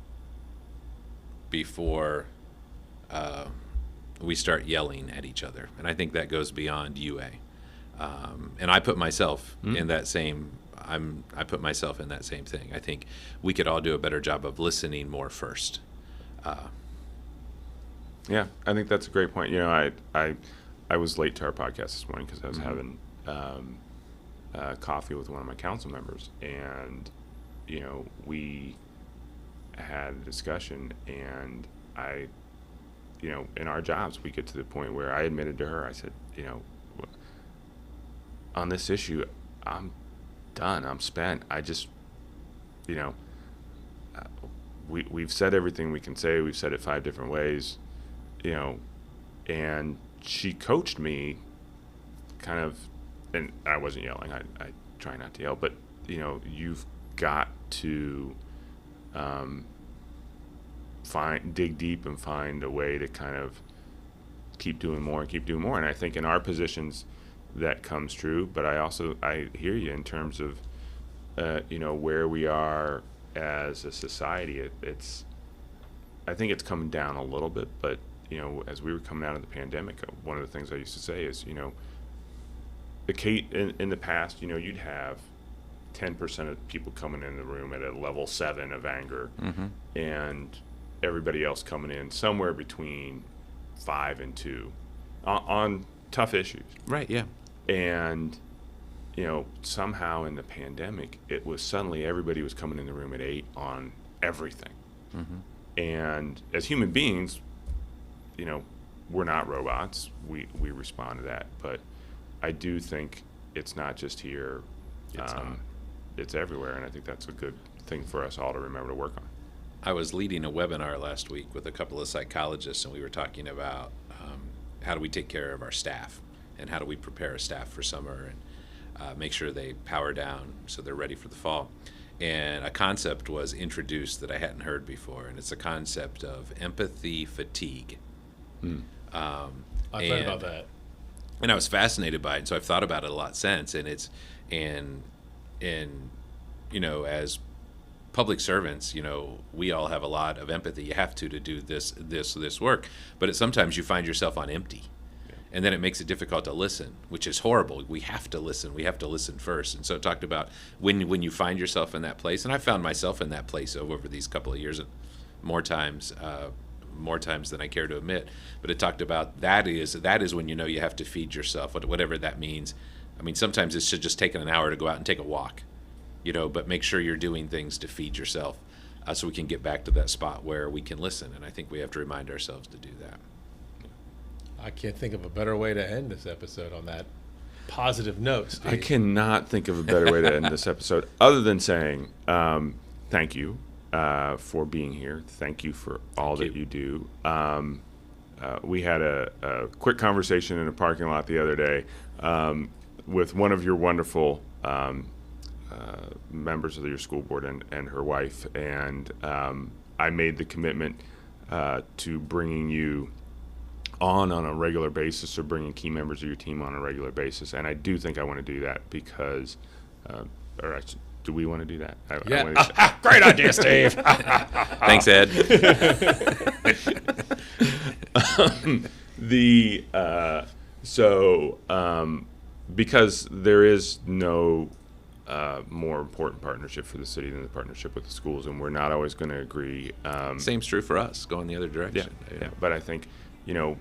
before we start yelling at each other. And I think that goes beyond UA. And I put myself in that same. I put myself in that same thing. I think we could all do a better job of listening more first. Yeah, I think that's a great point. I was late to our podcast this morning because I was having coffee with one of my council members, and we had a discussion, and in our jobs we get to the point where I admitted to her, I said, on this issue, I'm done. I'm spent. I just, we've said everything we can say. We've said it 5 different ways, and she coached me kind of, and I wasn't yelling. I try not to yell, but, you've got to dig deep and find a way to kind of keep doing more. And I think in our positions that comes true, but I hear you in terms of, where we are as a society. I think it's coming down a little bit, but, as we were coming out of the pandemic, one of the things I used to say is, in the past, you'd have 10% of people coming in the room at a level 7 of anger, and everybody else coming in somewhere between 5 and 2 on tough issues. Right. Yeah. And, somehow in the pandemic, it was suddenly everybody was coming in the room at 8 on everything. And as human beings, we're not robots. We respond to that. But I do think it's not just here. It's everywhere. And I think that's a good thing for us all to remember to work on. I was leading a webinar last week with a couple of psychologists, and we were talking about how do we take care of our staff, and how do we prepare a staff for summer, and make sure they power down so they're ready for the fall. and a concept was introduced that I hadn't heard before, and it's a concept of empathy fatigue. I've heard about that. And I was fascinated by it, and so I've thought about it a lot since. And it's as public servants, we all have a lot of empathy. You have to do this work, but sometimes you find yourself on empty, and then it makes it difficult to listen, which is horrible. We have to listen. We have to listen first. And so it talked about when you find yourself in that place, and I found myself in that place over these couple of years, more times than I care to admit. But it talked about that is when you have to feed yourself, whatever that means. I mean, sometimes it's just taking an hour to go out and take a walk, but make sure you're doing things to feed yourself, so we can get back to that spot where we can listen. And I think we have to remind ourselves to do that. I can't think of a better way to end this episode on that positive note, Steve. I cannot think of a better way to end this episode other than saying thank you for being here. Thank you for all that you do. We had a quick conversation in a parking lot the other day with one of your wonderful members of your school board and her wife, and I made the commitment to bringing you on a regular basis, or bringing key members of your team on a regular basis. And I do think I want to do that because, do we want to do that? Great idea, Steve. Thanks, Ed. Because there is no more important partnership for the city than the partnership with the schools, and we're not always going to agree. Same's true for us, going the other direction. Yeah. But I think,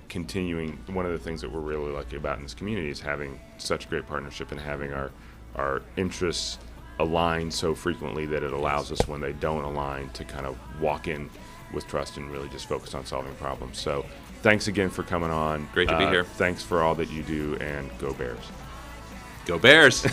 continuing, one of the things that we're really lucky about in this community is having such great partnership and having our interests align so frequently that it allows us, when they don't align, to kind of walk in with trust and really just focus on solving problems. So thanks again for coming on. Great to be here. Thanks for all that you do, and go Bears. Go Bears.